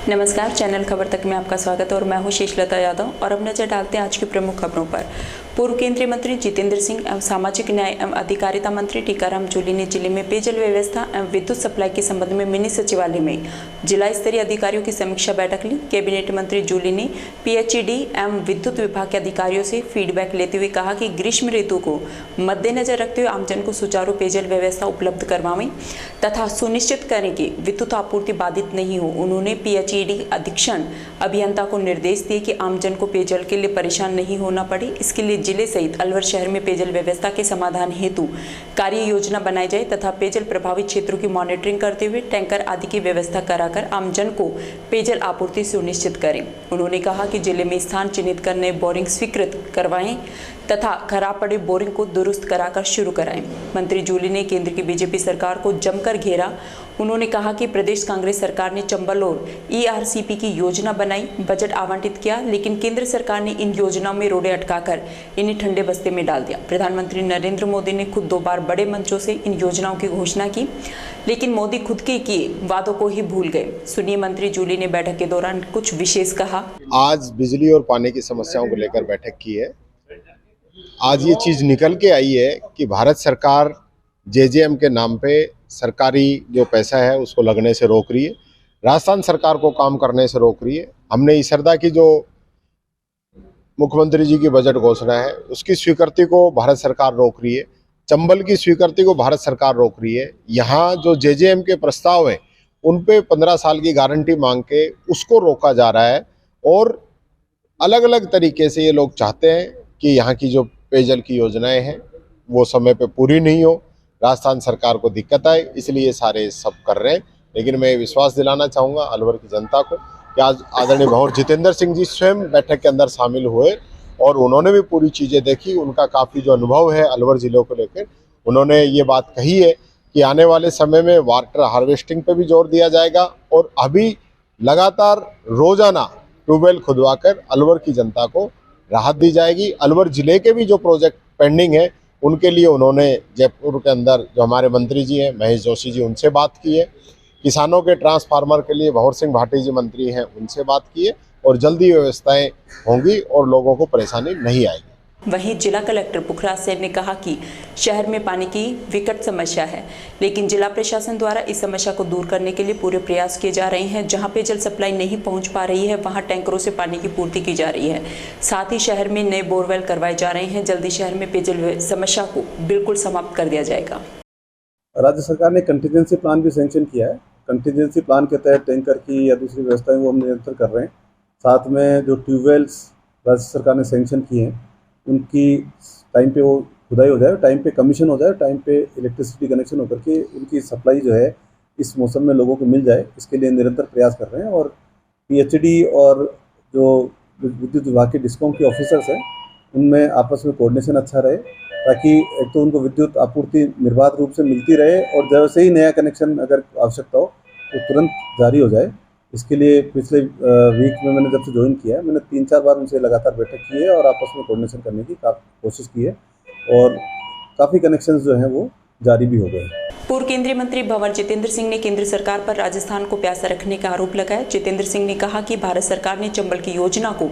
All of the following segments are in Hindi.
नमस्कार, चैनल खबर तक में आपका स्वागत है और मैं हूं शेषलता यादव। और अब नजर डालते हैं आज की प्रमुख खबरों पर। पूर्व केंद्रीय मंत्री जितेंद्र सिंह एवं सामाजिक न्याय एवं अधिकारिता मंत्री टीकाराम जूली ने जिले में पेयजल व्यवस्था एवं विद्युत सप्लाई के संबंध में मिनी सचिवालय में जिला स्तरीय अधिकारियों की समीक्षा बैठक ली। कैबिनेट मंत्री जूली ने पीएचईडी एवं विद्युत विभाग के अधिकारियों से फीडबैक लेते हुए कहा कि ग्रीष्म ऋतु को मद्देनजर रखते हुए आमजन को सुचारू पेयजल व्यवस्था उपलब्ध करवाएं तथा सुनिश्चित करें कि विद्युत आपूर्ति बाधित नहीं हो। उन्होंने पीएचईडी अधीक्षण अभियंता को निर्देश दिए कि आमजन को पेयजल के लिए परेशान नहीं होना पड़े। इसके लिए जिले सहित अलवर शहर में पेयजल व्यवस्था के समाधान हेतु कार्य योजना बनाई जाए तथा पेयजल प्रभावित क्षेत्रों की मॉनिटरिंग करते हुए टैंकर आदि की व्यवस्था कराकर आमजन को पेयजल आपूर्ति सुनिश्चित करें। उन्होंने कहा कि जिले में स्थान चिन्हित कर नए बोरिंग स्वीकृत करवाएं तथा खराब पड़े बोरिंग को दुरुस्त कराकर शुरू कराएं। मंत्री जूली ने केंद्र की बीजेपी सरकार को जमकर घेरा। उन्होंने कहा कि प्रदेश कांग्रेस सरकार ने चंबल और ईआरसीपी की योजना बनाई, बजट आवंटित किया, लेकिन केंद्र सरकार ने इन योजनाओं में रोड़े अटकाकर इन्हें ठंडे बस्ते में डाल दिया। प्रधानमंत्री नरेंद्र मोदी ने खुद 2 बार बड़े मंचों से इन योजनाओं की घोषणा की, लेकिन मोदी खुद के किए वादों को ही भूल गए। सुनिए मंत्री जूली ने बैठक के दौरान कुछ विशेष कहा। आज बिजली और पानी की समस्याओं को लेकर बैठक की है। आज ये चीज निकल के आई है कि भारत सरकार जेजेएम के नाम पे सरकारी जो पैसा है उसको लगने से रोक रही है, राजस्थान सरकार को काम करने से रोक रही है। हमने इसरदा की जो मुख्यमंत्री जी की बजट घोषणा है उसकी स्वीकृति को भारत सरकार रोक रही है, चंबल की स्वीकृति को भारत सरकार रोक रही है। यहाँ जो जेजेएम के प्रस्ताव है उन पे 15 साल की गारंटी मांग के उसको रोका जा रहा है और अलग अलग तरीके से ये लोग चाहते हैं कि यहाँ की जो पेयजल की योजनाएं हैं वो समय पे पूरी नहीं हो, राजस्थान सरकार को दिक्कत आए, इसलिए ये सारे सब कर रहे हैं। लेकिन मैं विश्वास दिलाना चाहूँगा अलवर की जनता को कि आज आदरणीय भंवर जितेंद्र सिंह जी स्वयं बैठक के अंदर शामिल हुए और उन्होंने भी पूरी चीज़ें देखी। उनका काफ़ी जो अनुभव है अलवर ज़िले को लेकर, उन्होंने ये बात कही है कि आने वाले समय में वाटर हार्वेस्टिंग पे भी जोर दिया जाएगा और अभी लगातार रोजाना ट्यूबवेल खुदवाकर अलवर की जनता को राहत दी जाएगी। अलवर जिले के भी जो प्रोजेक्ट पेंडिंग है उनके लिए उन्होंने जयपुर के अंदर जो हमारे मंत्री जी हैं महेश जोशी जी उनसे बात की है, किसानों के ट्रांसफार्मर के लिए भंवर सिंह भाटी जी मंत्री हैं उनसे बात की है और जल्दी व्यवस्थाएं होंगी और लोगों को परेशानी नहीं आएगी। वहीं जिला कलेक्टर पुखराज सिंह ने कहा कि शहर में पानी की विकट समस्या है, लेकिन जिला प्रशासन द्वारा इस समस्या को दूर करने के लिए पूरे प्रयास किए जा रहे हैं। जहां पेयजल सप्लाई नहीं पहुंच पा रही है वहां टैंकरों से पानी की पूर्ति की जा रही है। साथ ही शहर में नए बोरवेल करवाए जा रहे हैं। जल्दी शहर में पेयजल समस्या को बिल्कुल समाप्त कर दिया जाएगा। राज्य सरकार ने कंटीजेंसी प्लान भी सैंक्शन किया है। कंटीजेंसी प्लान के तहत टैंकर की या दूसरी व्यवस्थाएं वो हम निरंतर कर रहे हैं। साथ में जो ट्यूबवेल्स राज्य सरकार ने सैंक्शन किए हैं उनकी टाइम पे वो खुदाई हो जाए, टाइम पे कमीशन हो जाए, टाइम पे इलेक्ट्रिसिटी कनेक्शन होकर के उनकी सप्लाई जो है इस मौसम में लोगों को मिल जाए, इसके लिए निरंतर प्रयास कर रहे हैं। और पीएचडी और जो विद्युत विभाग के डिस्कॉम के ऑफिसर्स हैं उनमें आपस में कोऑर्डिनेशन अच्छा रहे ताकि एक तो उनको विद्युत आपूर्ति निर्बाध रूप से मिलती रहे और जैसे ही नया कनेक्शन अगर आवश्यकता हो तो तुरंत जारी हो जाए। इसके लिए पिछले वीक में मैंने जब से ज्वाइन किया है मैंने 3-4 बार उनसे लगातार बैठक की है और आपस में कोऑर्डिनेशन करने की कोशिश की है और काफ़ी कनेक्शंस जो हैं वो जारी भी हो गए हैं। पूर्व केंद्रीय मंत्री भंवर जितेंद्र सिंह ने केंद्र सरकार पर राजस्थान को प्यासा रखने का आरोप लगाया। जितेंद्र सिंह ने कहा कि भारत सरकार ने चंबल की योजना को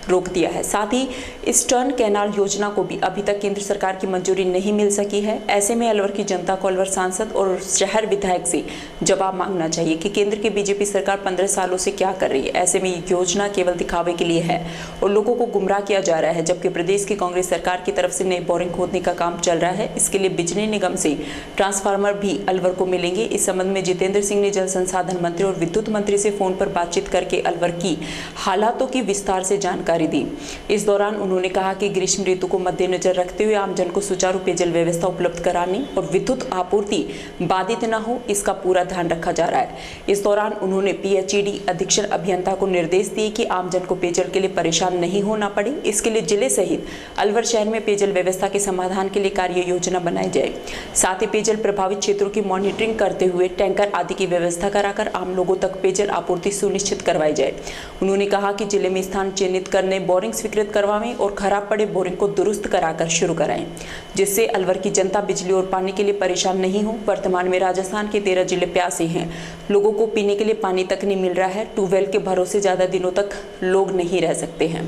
रोक दिया है, साथ ही ईस्टर्न कैनाल योजना को भी अभी तक केंद्र सरकार की मंजूरी नहीं मिल सकी है। ऐसे में अलवर की जनता को अलवर सांसद और शहर विधायक से जवाब मांगना चाहिए कि केंद्र की बीजेपी सरकार 15 सालों से क्या कर रही है। ऐसे में ये योजना केवल दिखावे के लिए है और लोगों को गुमराह किया जा रहा है, जबकि प्रदेश की कांग्रेस सरकार की तरफ से नए बोरिंग खोदने का काम चल रहा है। इसके लिए बिजली निगम से ट्रांसफार्मर भी अलवर को मिलेंगे। इस संबंध में जितेंद्र सिंह ने जल संसाधन मंत्री और विद्युत मंत्री से फोन पर बातचीत करके अलवर की हालातों की विस्तार से जानकारी दी। इस दौरान उन्होंने कहा कि ग्रीष्म ऋतु को मद्देनजर रखते हुए आमजन को सुचारू पेयजल व्यवस्था उपलब्ध कराने और विद्युत आपूर्ति बाधित न हो, इसका पूरा ध्यान रखा जा रहा है। इस दौरान उन्होंने पीएचईडी अधीक्षण अभियंता को निर्देश दिए कि आमजन को पेयजल के लिए परेशान नहीं होना पड़े। इसके लिए जिले सहित अलवर शहर में पेयजल व्यवस्था के समाधान के लिए कार्य योजना बनाई जाए। साथ ही पेयजल प्रभावित क्षेत्रों क्षेत्रों की मॉनिटरिंग करते हुए टैंकर आदि की व्यवस्था कराकर आम लोगों तक पेयजल आपूर्ति सुनिश्चित करवाई जाए। उन्होंने कहा कि जिले में स्थान चिन्हित करने, बोरिंग स्वीकृत करवाएं और खराब पड़े बोरिंग को दुरुस्त कराकर शुरू कराएं, जिससे अलवर की जनता बिजली और पानी के लिए परेशान नहीं हो। वर्तमान में राजस्थान के 13 जिले प्यासे हैं, लोगों को पीने के लिए पानी तक नहीं मिल रहा है। ट्यूबवेल के भरोसे ज्यादा दिनों तक लोग नहीं रह सकते हैं।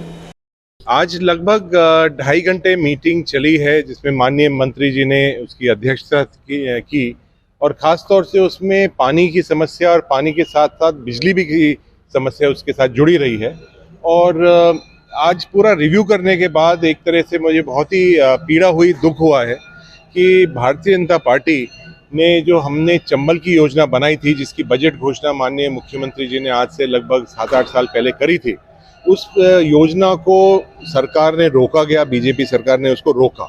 आज लगभग 2.5 घंटे मीटिंग चली है, जिसमें माननीय मंत्री जी ने उसकी अध्यक्षता की और ख़ास तौर से उसमें पानी की समस्या और पानी के साथ साथ बिजली भी की समस्या उसके साथ जुड़ी रही है। और आज पूरा रिव्यू करने के बाद एक तरह से मुझे बहुत ही पीड़ा हुई, दुख हुआ है कि भारतीय जनता पार्टी ने जो हमने चंबल की योजना बनाई थी, जिसकी बजट घोषणा माननीय मुख्यमंत्री जी ने आज से लगभग 7-8 साल पहले करी थी, उस योजना को सरकार ने रोका गया, बीजेपी सरकार ने उसको रोका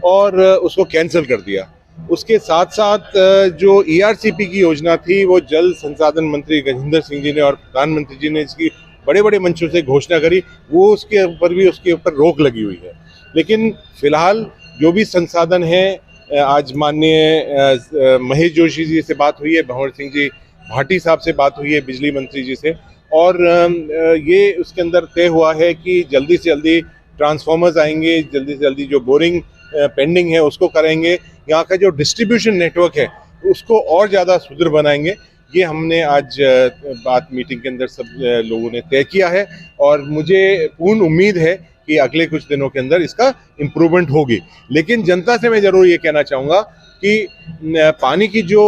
और उसको कैंसिल कर दिया। उसके साथ साथ जो ERCP की योजना थी, वो जल संसाधन मंत्री गजेंद्र सिंह जी ने और प्रधानमंत्री जी ने इसकी बड़े बड़े मंचों से घोषणा करी, वो उसके ऊपर भी उसके ऊपर रोक लगी हुई है। लेकिन फिलहाल जो भी संसाधन है, आज माननीय महेश जोशी जी से बात हुई है, भंवर सिंह जी भाटी साहब से बात हुई है, बिजली मंत्री जी से, और ये उसके अंदर तय हुआ है कि जल्दी से जल्दी ट्रांसफार्मर्स आएंगे, जल्दी से जल्दी जो बोरिंग पेंडिंग है उसको करेंगे, यहाँ का जो डिस्ट्रीब्यूशन नेटवर्क है उसको और ज़्यादा सुदृढ़ बनाएंगे। ये हमने आज बात मीटिंग के अंदर सब लोगों ने तय किया है और मुझे पूर्ण उम्मीद है कि अगले कुछ दिनों के अंदर इसका इम्प्रूवमेंट होगी। लेकिन जनता से मैं ज़रूर ये कहना चाहूँगा कि पानी की जो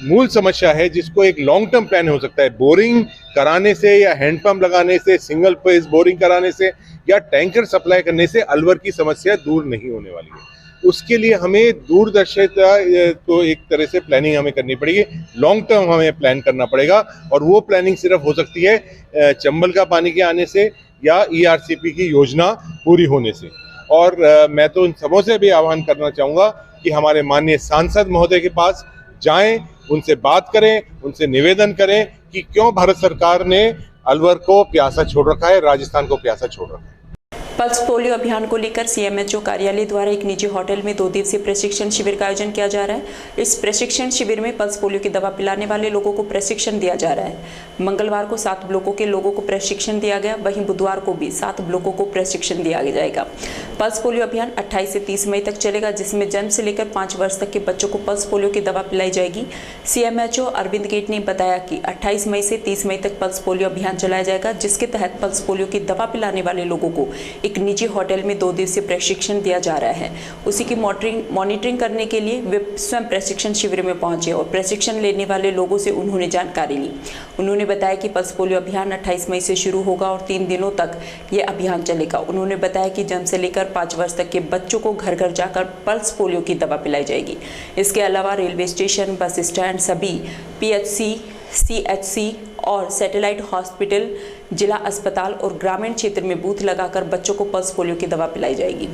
मूल समस्या है, जिसको एक लॉन्ग टर्म प्लान हो सकता है, बोरिंग कराने से या हैंडपंप लगाने से, सिंगल फेज बोरिंग कराने से या टैंकर सप्लाई करने से अलवर की समस्या दूर नहीं होने वाली है। उसके लिए हमें दूरदर्शिता तो एक तरह से प्लानिंग हमें करनी पड़ेगी, लॉन्ग टर्म हमें प्लान करना पड़ेगा और वो प्लानिंग सिर्फ हो सकती है चंबल का पानी के आने से या ERCP की योजना पूरी होने से। और मैं तो उन सबों से भी आह्वान करना चाहूँगा कि हमारे माननीय सांसद महोदय के पास जाएं, उनसे बात करें, उनसे निवेदन करें कि क्यों भारत सरकार ने अलवर को प्यासा छोड़ रखा है, राजस्थान को प्यासा छोड़ रखा है। पल्स पोलियो अभियान को लेकर CMHO कार्यालय द्वारा एक निजी होटल में 2 दिवसीय प्रशिक्षण शिविर का आयोजन किया जा रहा है। इस प्रशिक्षण शिविर में पल्स पोलियो की दवा पिलाने वाले लोगों को प्रशिक्षण दिया जा रहा है। मंगलवार को 7 ब्लॉकों के लोगों को प्रशिक्षण दिया गया, वहीं बुधवार को भी 7 ब्लॉकों को प्रशिक्षण दिया जाएगा। पल्स पोलियो अभियान 28 से 30 मई तक चलेगा, जिसमें जन्म से लेकर 5 वर्ष तक के बच्चों को पल्स पोलियो की दवा पिलाई जाएगी। CMHO अरविंद गेट ने बताया कि 28 मई से 30 मई तक पल्स पोलियो अभियान चलाया जाएगा, जिसके तहत पल्स पोलियो की दवा पिलाने वाले लोगों को एक निजी होटल में 2 दिवसीय प्रशिक्षण दिया जा रहा है। उसी की मॉनिटरिंग करने के लिए वे स्वयं प्रशिक्षण शिविर में पहुंचे और प्रशिक्षण लेने वाले लोगों से उन्होंने जानकारी ली। उन्होंने बताया कि पल्स पोलियो अभियान 28 मई से शुरू होगा और 3 दिनों तक ये अभियान चलेगा। उन्होंने बताया कि जन्म से लेकर 5 वर्ष तक के बच्चों को घर घर जाकर पल्स पोलियो की दवा पिलाई जाएगी। इसके अलावा रेलवे स्टेशन, बस स्टैंड, सभी PHC, CHC और सैटेलाइट हॉस्पिटल, जिला अस्पताल और ग्रामीण क्षेत्र में बूथ लगाकर बच्चों को पल्स पोलियो की दवा पिलाई जाएगी।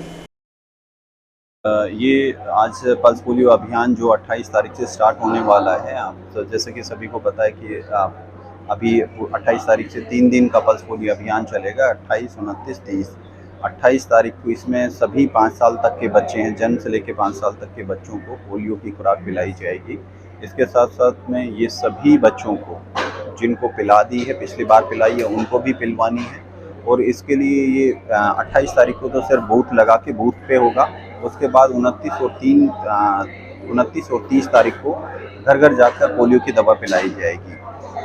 ये आज पल्स पोलियो अभियान जो 28 तारीख से स्टार्ट होने वाला है, तो जैसे कि सभी को पता है कि अभी 28 तारीख से 3 दिन का पल्स पोलियो अभियान चलेगा, 28, 29, 30। 28 तारीख को इसमें सभी 5 साल तक के बच्चे हैं, जन्म से लेकर 5 साल तक के बच्चों को पोलियो की खुराक पिलाई जाएगी। इसके साथ साथ में ये सभी बच्चों को जिनको पिला दी है, पिछली बार पिलाई है, उनको भी पिलवानी है। और इसके लिए ये 28 तारीख को तो सिर्फ बूथ लगा के बूथ पे होगा। उसके बाद 29 और 30 तारीख को घर घर जाकर पोलियो की दवा पिलाई जाएगी।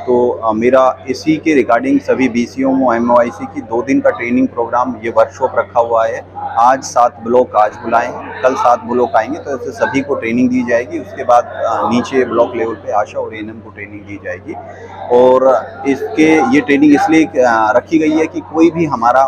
तो मेरा इसी के रिगार्डिंग सभी BCMO MOIC की 2 दिन का ट्रेनिंग प्रोग्राम, ये वर्कशॉप रखा हुआ है। आज 7 ब्लॉक आज बुलाए हैं, कल 7 ब्लॉक आएंगे, तो इससे सभी को ट्रेनिंग दी जाएगी। उसके बाद नीचे ब्लॉक लेवल पे आशा और ANM को ट्रेनिंग दी जाएगी। और इसके ये ट्रेनिंग इसलिए रखी गई है कि कोई भी हमारा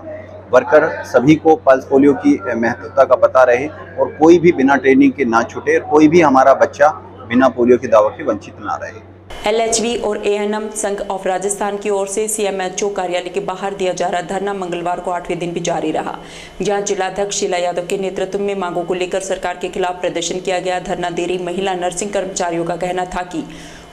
वर्कर, सभी को पल्स पोलियो की महत्वता का पता रहे और कोई भी बिना ट्रेनिंग के ना छूटे, कोई भी हमारा बच्चा बिना पोलियो की दवा के वंचित ना रहे। LHV और ANM संघ ऑफ राजस्थान की ओर से CMHO कार्यालय के बाहर दिया जा रहा धरना मंगलवार को 8वें दिन भी जारी रहा, जहां जिलाध्यक्ष शीला यादव के नेतृत्व में मांगों को लेकर सरकार के खिलाफ प्रदर्शन किया गया। धरना दे रही महिला नर्सिंग कर्मचारियों का कहना था कि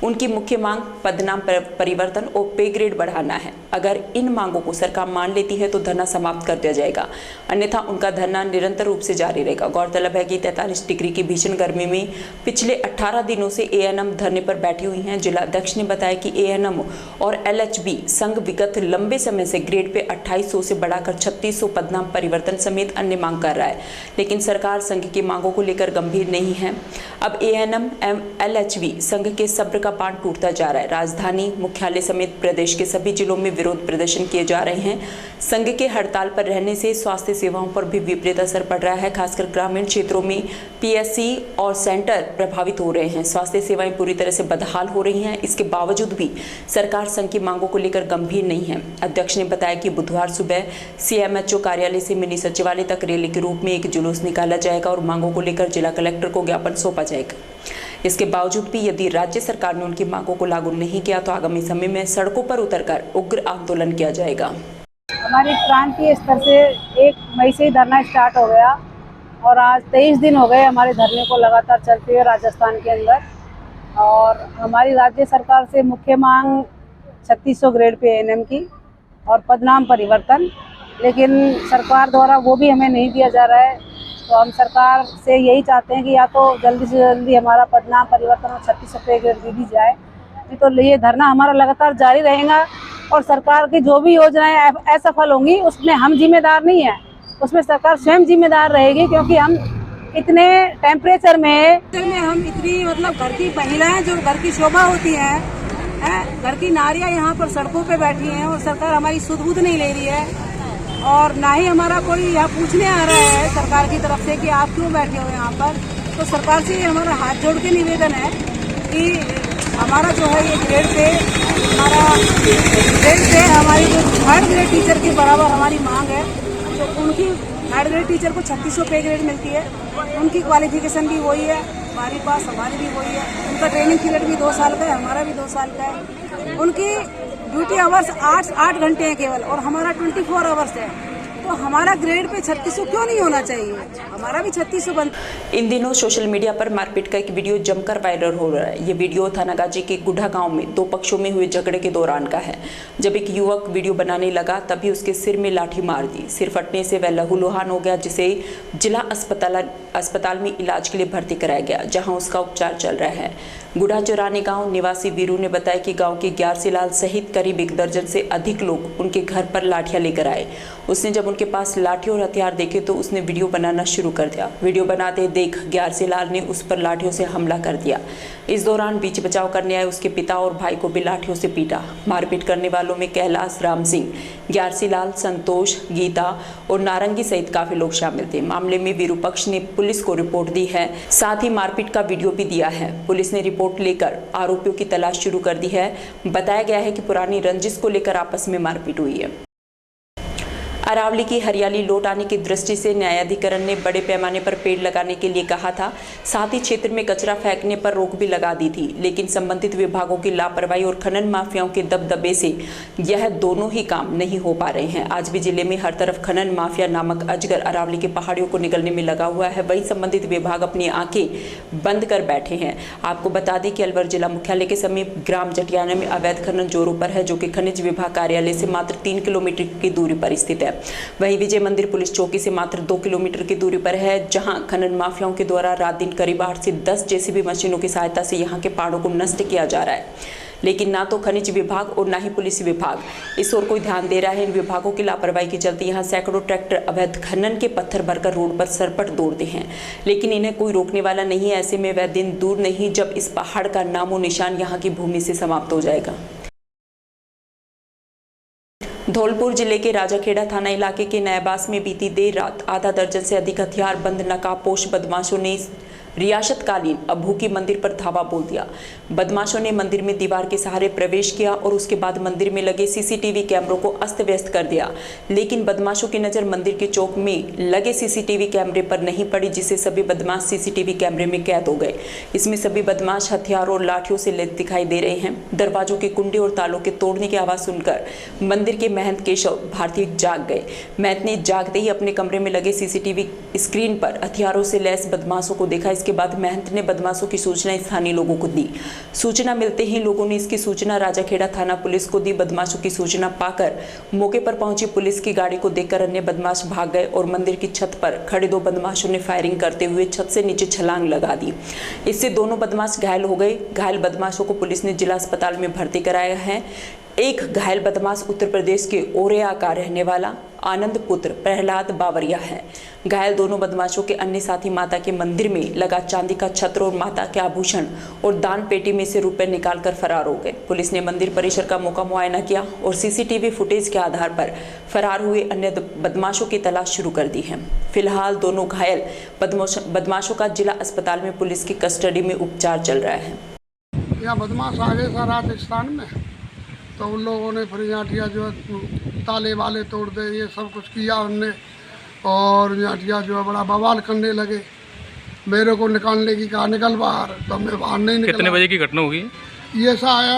उनकी मुख्य मांग पदनाम परिवर्तन और पे ग्रेड बढ़ाना है। अगर इन मांगों को सरकार मान लेती है तो धरना समाप्त कर दिया जाएगा, अन्यथा उनका धरना निरंतर रूप से जारी रहेगा। गौरतलब है कि 43 डिग्री की भीषण गर्मी में पिछले 18 दिनों से एएनएम धरने पर बैठी हुई हैं। जिला अध्यक्ष ने बताया कि एएनएम और एलएचबी संघ विगत लंबे समय से ग्रेड पे 2800 से बढ़ाकर 3600 पदनाम परिवर्तन समेत अन्य मांग कर रहा है, लेकिन सरकार संघ की मांगों को लेकर गंभीर नहीं है। अब एएनएम एलएचबी संघ के सब्र का बांध टूटता जा रहा है। राजधानी मुख्यालय समेत प्रदेश के सभी जिलों में विरोध प्रदर्शन किए जा रहे हैं। संघ के हड़ताल पर रहने से स्वास्थ्य सेवाओं पर भी विपरीत असर पड़ रहा है। खासकर ग्रामीण क्षेत्रों में पीएससी और सेंटर प्रभावित हो रहे हैं। स्वास्थ्य सेवाएं पूरी तरह से बदहाल हो रही हैं। इसके बावजूद भी सरकार संघ की मांगों को लेकर गंभीर नहीं है। अध्यक्ष ने बताया कि बुधवार सुबह सीएमएचओ कार्यालय से मिनी सचिवालय तक रैली के रूप में एक जुलूस निकाला जाएगा और मांगों को लेकर जिला कलेक्टर को ज्ञापन सौंपा जाएगा। इसके बावजूद भी यदि राज्य सरकार ने उनकी मांगों को लागू नहीं किया तो आगामी समय में सड़कों पर उतरकर उग्र आंदोलन किया जाएगा। हमारी प्रांतीय स्तर से 1 मई से ही धरना स्टार्ट हो गया और आज 23 दिन हो गए हमारे धरने को लगातार चलते हुए राजस्थान के अंदर। और हमारी राज्य सरकार से मुख्य मांग 3600 ग्रेड पे एएनएम की और पदनाम परिवर्तन, लेकिन सरकार द्वारा वो भी हमें नहीं दिया जा रहा है। तो हम सरकार से यही चाहते हैं कि या तो जल्दी से जल्दी हमारा पदनाम परिवर्तन और 3600 पे ग्रेड दे दी जाए, नहीं तो ये धरना हमारा लगातार जारी रहेगा। और सरकार की जो भी योजनाएं असफल होंगी उसमें हम जिम्मेदार नहीं है, उसमें सरकार स्वयं जिम्मेदार रहेगी, क्योंकि हम इतने टेम्परेचर में हम इतनी घर की महिलाएं जो घर की शोभा होती है, घर की नारियां यहाँ पर सड़कों पे बैठी हैं और सरकार हमारी सुध बुध नहीं ले रही है। और ना ही हमारा कोई यहाँ पूछने आ रहा है सरकार की तरफ से कि आप क्यों बैठे हो यहाँ पर। तो सरकार से हमारा हाथ जोड़ के निवेदन है कि हमारा जो है ये ग्रेड पे हमारी जो 3rd ग्रेड टीचर के बराबर हमारी मांग है, तो उनकी 3rd ग्रेड टीचर को 3600 पे ग्रेड मिलती है। उनकी क्वालिफिकेशन भी वही है, हमारे पास हमारी भी वही है। उनका ट्रेनिंग पीरियड भी 2 साल का है, हमारा भी 2 साल का है। उनकी ड्यूटी आवर्स 8 घंटे हैं केवल और हमारा 24 आवर्स है। तो हमारा ग्रेड पे 3600 क्यों नहीं होना चाहिए? हमारा भी 3600 बनता। इन दिनों सोशल मीडिया पर मारपीट का एक वीडियो जमकर वायरल हो रहा है। ये वीडियो थानागाजी के गुढ़ा गांव में 2 पक्षों में हुए झगड़े के दौरान का है। जब एक युवक वीडियो बनाने लगा तभी उसके सिर में लाठी मार दी। सिर फटने से वह लहूलुहान हो गया, जिसे जिला अस्पताल में इलाज के लिए भर्ती कराया गया, जहाँ उसका उपचार चल रहा है। गुढ़ा चौरानी गांव निवासी वीरू ने बताया कि गांव के ग्यारसीलाल सहित करीब 1 दर्जन से अधिक लोग उनके घर पर लाठियां लेकर आए। उसने जब उनके पास लाठी और हथियार देखे तो उसने वीडियो बनाना शुरू कर दिया। वीडियो बनाते देख ग्यारसीलाल ने उस पर लाठियों से हमला कर दिया। इस दौरान बीच बचाव करने आए उसके पिता और भाई को भी लाठियों से पीटा। मारपीट करने वालों में कैलाश, राम सिंह, ग्यारसीलाल, संतोष, गीता और नारंगी सहित काफी लोग शामिल थे। मामले में वीरू पक्ष ने पुलिस को रिपोर्ट दी है, साथ ही मारपीट का वीडियो भी दिया है। पुलिस ने रिपोर्ट लेकर आरोपियों की तलाश शुरू कर दी है। बताया गया है कि पुरानी रंजिश को लेकर आपस में मारपीट हुई है। अरावली की हरियाली लौट आने की दृष्टि से न्यायाधिकरण ने बड़े पैमाने पर पेड़ लगाने के लिए कहा था, साथ ही क्षेत्र में कचरा फेंकने पर रोक भी लगा दी थी, लेकिन संबंधित विभागों की लापरवाही और खनन माफियाओं के दबदबे से यह दोनों ही काम नहीं हो पा रहे हैं। आज भी जिले में हर तरफ खनन माफिया नामक अजगर अरावली के पहाड़ियों को निगलने में लगा हुआ है। वहीं संबंधित विभाग अपनी आंखें बंद कर बैठे हैं। आपको बता दें कि अलवर जिला मुख्यालय के समीप ग्राम जटियाना में अवैध खनन जोरों पर है, जो कि खनिज विभाग कार्यालय से मात्र 3 किलोमीटर की दूरी पर स्थित है। वहीं विजय मंदिर पुलिस चौकी से मात्र 2 किलोमीटर की दूरी पर है, जहां खनन माफियाओं के द्वारा रात दिन करीब 8 से 10 जेसीबी मशीनों की सहायता से यहां के पहाड़ों को नष्ट किया जा रहा है। लेकिन ना तो खनिज विभाग और ना ही पुलिस विभाग इस ओर कोई ध्यान दे रहा है। इन विभागों की लापरवाही के चलते यहाँ सैकड़ों ट्रैक्टर अवैध खनन के पत्थर भरकर रोड पर सरपट दौड़ते हैं, लेकिन इन्हें कोई रोकने वाला नहीं है। ऐसे में वह दिन दूर नहीं जब इस पहाड़ का नामो निशान यहाँ की भूमि से समाप्त हो जाएगा। धौलपुर जिले के राजाखेड़ा थाना इलाके के नयाबास में बीती देर रात आधा दर्जन से अधिक हथियार बंद नकाबपोश बदमाशों ने रियासतकालीन अभूकी मंदिर पर धावा बोल दिया। बदमाशों ने मंदिर में दीवार के सहारे प्रवेश किया और उसके बाद मंदिर में लगे सीसीटीवी कैमरों को अस्त व्यस्त कर दिया, लेकिन बदमाशों की नज़र मंदिर के चौक में लगे सीसीटीवी कैमरे पर नहीं पड़ी, जिससे सभी बदमाश सीसीटीवी कैमरे में कैद हो गए। इसमें सभी बदमाश हथियारों और लाठियों से लैस दिखाई दे रहे हैं। दरवाजों के कुंडे और तालों के तोड़ने की आवाज़ सुनकर मंदिर के महंत केशव भारती जाग गए। महंत ने जागते ही अपने कमरे में लगे सीसीटीवी स्क्रीन पर हथियारों से लैस बदमाशों को देखा। इसके बाद महंत ने बदमाशों की सूचना स्थानीय लोगों को दी। सूचना मिलते ही लोगों ने इसकी सूचना राजाखेड़ा थाना पुलिस को दी। बदमाशों की सूचना पाकर मौके पर पहुंची पुलिस की गाड़ी को देखकर अन्य बदमाश भाग गए और मंदिर की छत पर खड़े 2 बदमाशों ने फायरिंग करते हुए छत से नीचे छलांग लगा दी। इससे दोनों बदमाश घायल हो गए। घायल बदमाशों को पुलिस ने जिला अस्पताल में भर्ती कराया है। एक घायल बदमाश उत्तर प्रदेश के ओरेया का रहने वाला आनंद पुत्र प्रहलाद बावरिया है। घायल दोनों बदमाशों के अन्य साथी माता के मंदिर में लगा चांदी का छत्र और माता के आभूषण और दान पेटी में से रुपए निकालकर फरार हो गए। पुलिस ने मंदिर परिसर का मौका मुआयना किया और सीसीटीवी फुटेज के आधार पर फरार हुए अन्य बदमाशों की तलाश शुरू कर दी है। फिलहाल दोनों घायल बदमाशों का जिला अस्पताल में पुलिस की कस्टडी में उपचार चल रहा है। यहाँ बदमाश आ गए था राजस्थान में, तो उन लोगों ने फिर यहाँ जो ताले वाले तोड़ दे, ये सब कुछ किया उनने, और यहाँ जो है बड़ा बवाल करने लगे। मेरे को निकालने की कहा, निकल बाहर, तो मैं बाहर नहीं निकला। कितने बजे की घटना होगी? ये ऐसा आया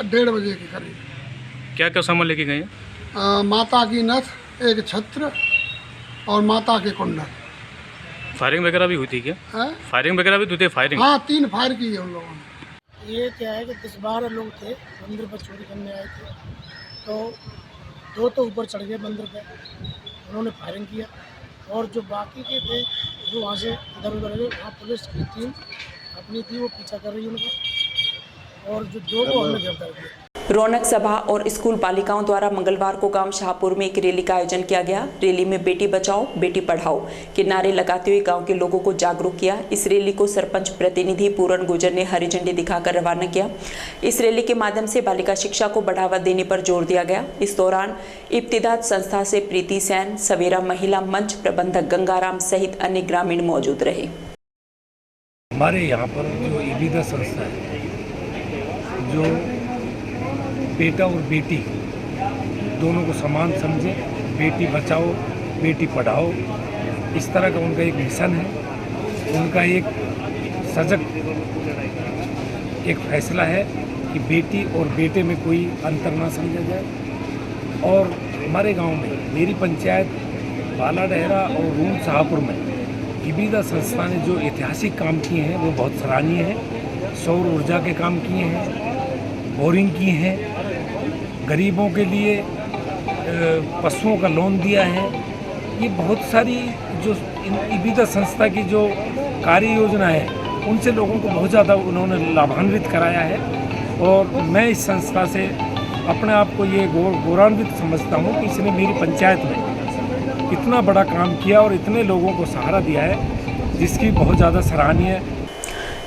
1:30 बजे के करीब। क्या क्या सामान लेके गए? माता की नथ, एक छत्र और माता के कुंडल। फायरिंग वगैरह भी हुई थी क्या? फायरिंग वगैरह भी हुई थी? फायरिंग, हाँ, 3 फायर किए उन लोगों ने। ये क्या है कि 10-12 लोग थे, मंदिर पर चोरी करने आए थे, तो 2 तो ऊपर चढ़ गए मंदिर पे, उन्होंने फायरिंग किया, और जो बाकी के थे वो वहाँ से इधर उधर गए। वहाँ पुलिस की टीम अपनी थी, वो पीछा कर रही है उनका, और जो 2 को हमने गिरफ्तार किया। रौनक सभा और स्कूल बालिकाओं द्वारा मंगलवार को गांव शाहपुर में एक रैली का आयोजन किया गया। रैली में बेटी बचाओ बेटी पढ़ाओ के नारे लगाते हुए गांव के लोगों को जागरूक किया। इस रैली को सरपंच प्रतिनिधि पूरन गुर्जर ने हरी झंडी दिखाकर रवाना किया। इस रैली के माध्यम से बालिका शिक्षा को बढ़ावा देने पर जोर दिया गया। इस दौरान इब्तिदात संस्था से प्रीति सैन, सवेरा महिला मंच प्रबंधक गंगाराम सहित अन्य ग्रामीण मौजूद रहे। हमारे यहाँ पर जो इब्तिदात संस्था है, जो बेटा और बेटी दोनों को समान समझे, बेटी बचाओ बेटी पढ़ाओ, इस तरह का उनका एक मिशन है। उनका एक सजग एक फैसला है कि बेटी और बेटे में कोई अंतर ना समझा जाए। और हमारे गांव में मेरी पंचायत बालाडहरा और रूम शाहपुर में इब्तिदात संस्था ने जो ऐतिहासिक काम किए हैं वो बहुत सराहनीय है। सौर ऊर्जा के काम किए हैं, बोरिंग की हैं, गरीबों के लिए पशुओं का लोन दिया है। ये बहुत सारी जो इब्तिदात संस्था की जो कार्य योजना है, उनसे लोगों को बहुत ज़्यादा उन्होंने लाभान्वित कराया है। और मैं इस संस्था से अपने आप को ये गौरवान्वित समझता हूँ कि इसने मेरी पंचायत में इतना बड़ा काम किया और इतने लोगों को सहारा दिया है, जिसकी बहुत ज़्यादा सराहनीय है।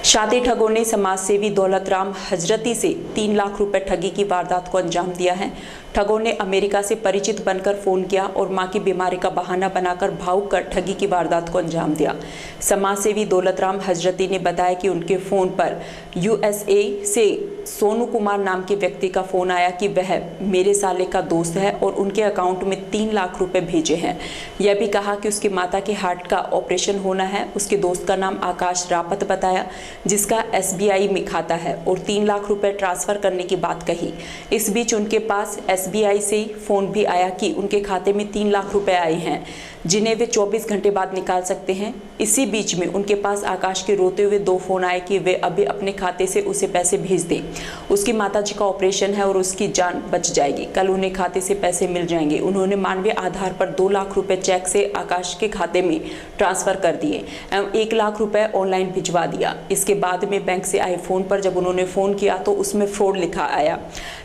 शादी ठगों ने समाजसेवी दौलतराम हजरती से 3 लाख रुपए ठगी की वारदात को अंजाम दिया है। ठगों ने अमेरिका से परिचित बनकर फोन किया और मां की बीमारी का बहाना बनाकर भावुक कर ठगी की वारदात को अंजाम दिया। समाजसेवी दौलतराम हजरती ने बताया कि उनके फोन पर USA से सोनू कुमार नाम के व्यक्ति का फोन आया कि वह मेरे साले का दोस्त है और उनके अकाउंट में 3 लाख रुपए भेजे हैं। यह भी कहा कि उसकी माता के हार्ट का ऑपरेशन होना है। उसके दोस्त का नाम आकाश रापत बताया, जिसका SBI में खाता है, और 3 लाख रुपए ट्रांसफर करने की बात कही। इस बीच उनके पास SBI से फोन भी आया कि उनके खाते में 3 लाख रुपए आए हैं, जिन्हें वे 24 घंटे बाद निकाल सकते हैं। इसी बीच में उनके पास आकाश के रोते हुए 2 फोन आए कि वे अभी अपने खाते से उसे पैसे भेज दें। उसकी माताजी का ऑपरेशन है और उसकी जान बच जाएगी। कल उन्हें खाते से पैसे मिल जाएंगे। उन्होंने मानवीय आधार पर 2 लाख रुपए चेक से आकाश के खाते में ट्रांसफर कर दिए एवं 1 लाख रुपए ऑनलाइन भिजवा दिया। इसके बाद में बैंक से आए फोन पर जब उन्होंने फोन किया तो उसमें फ्रॉड लिखा आया।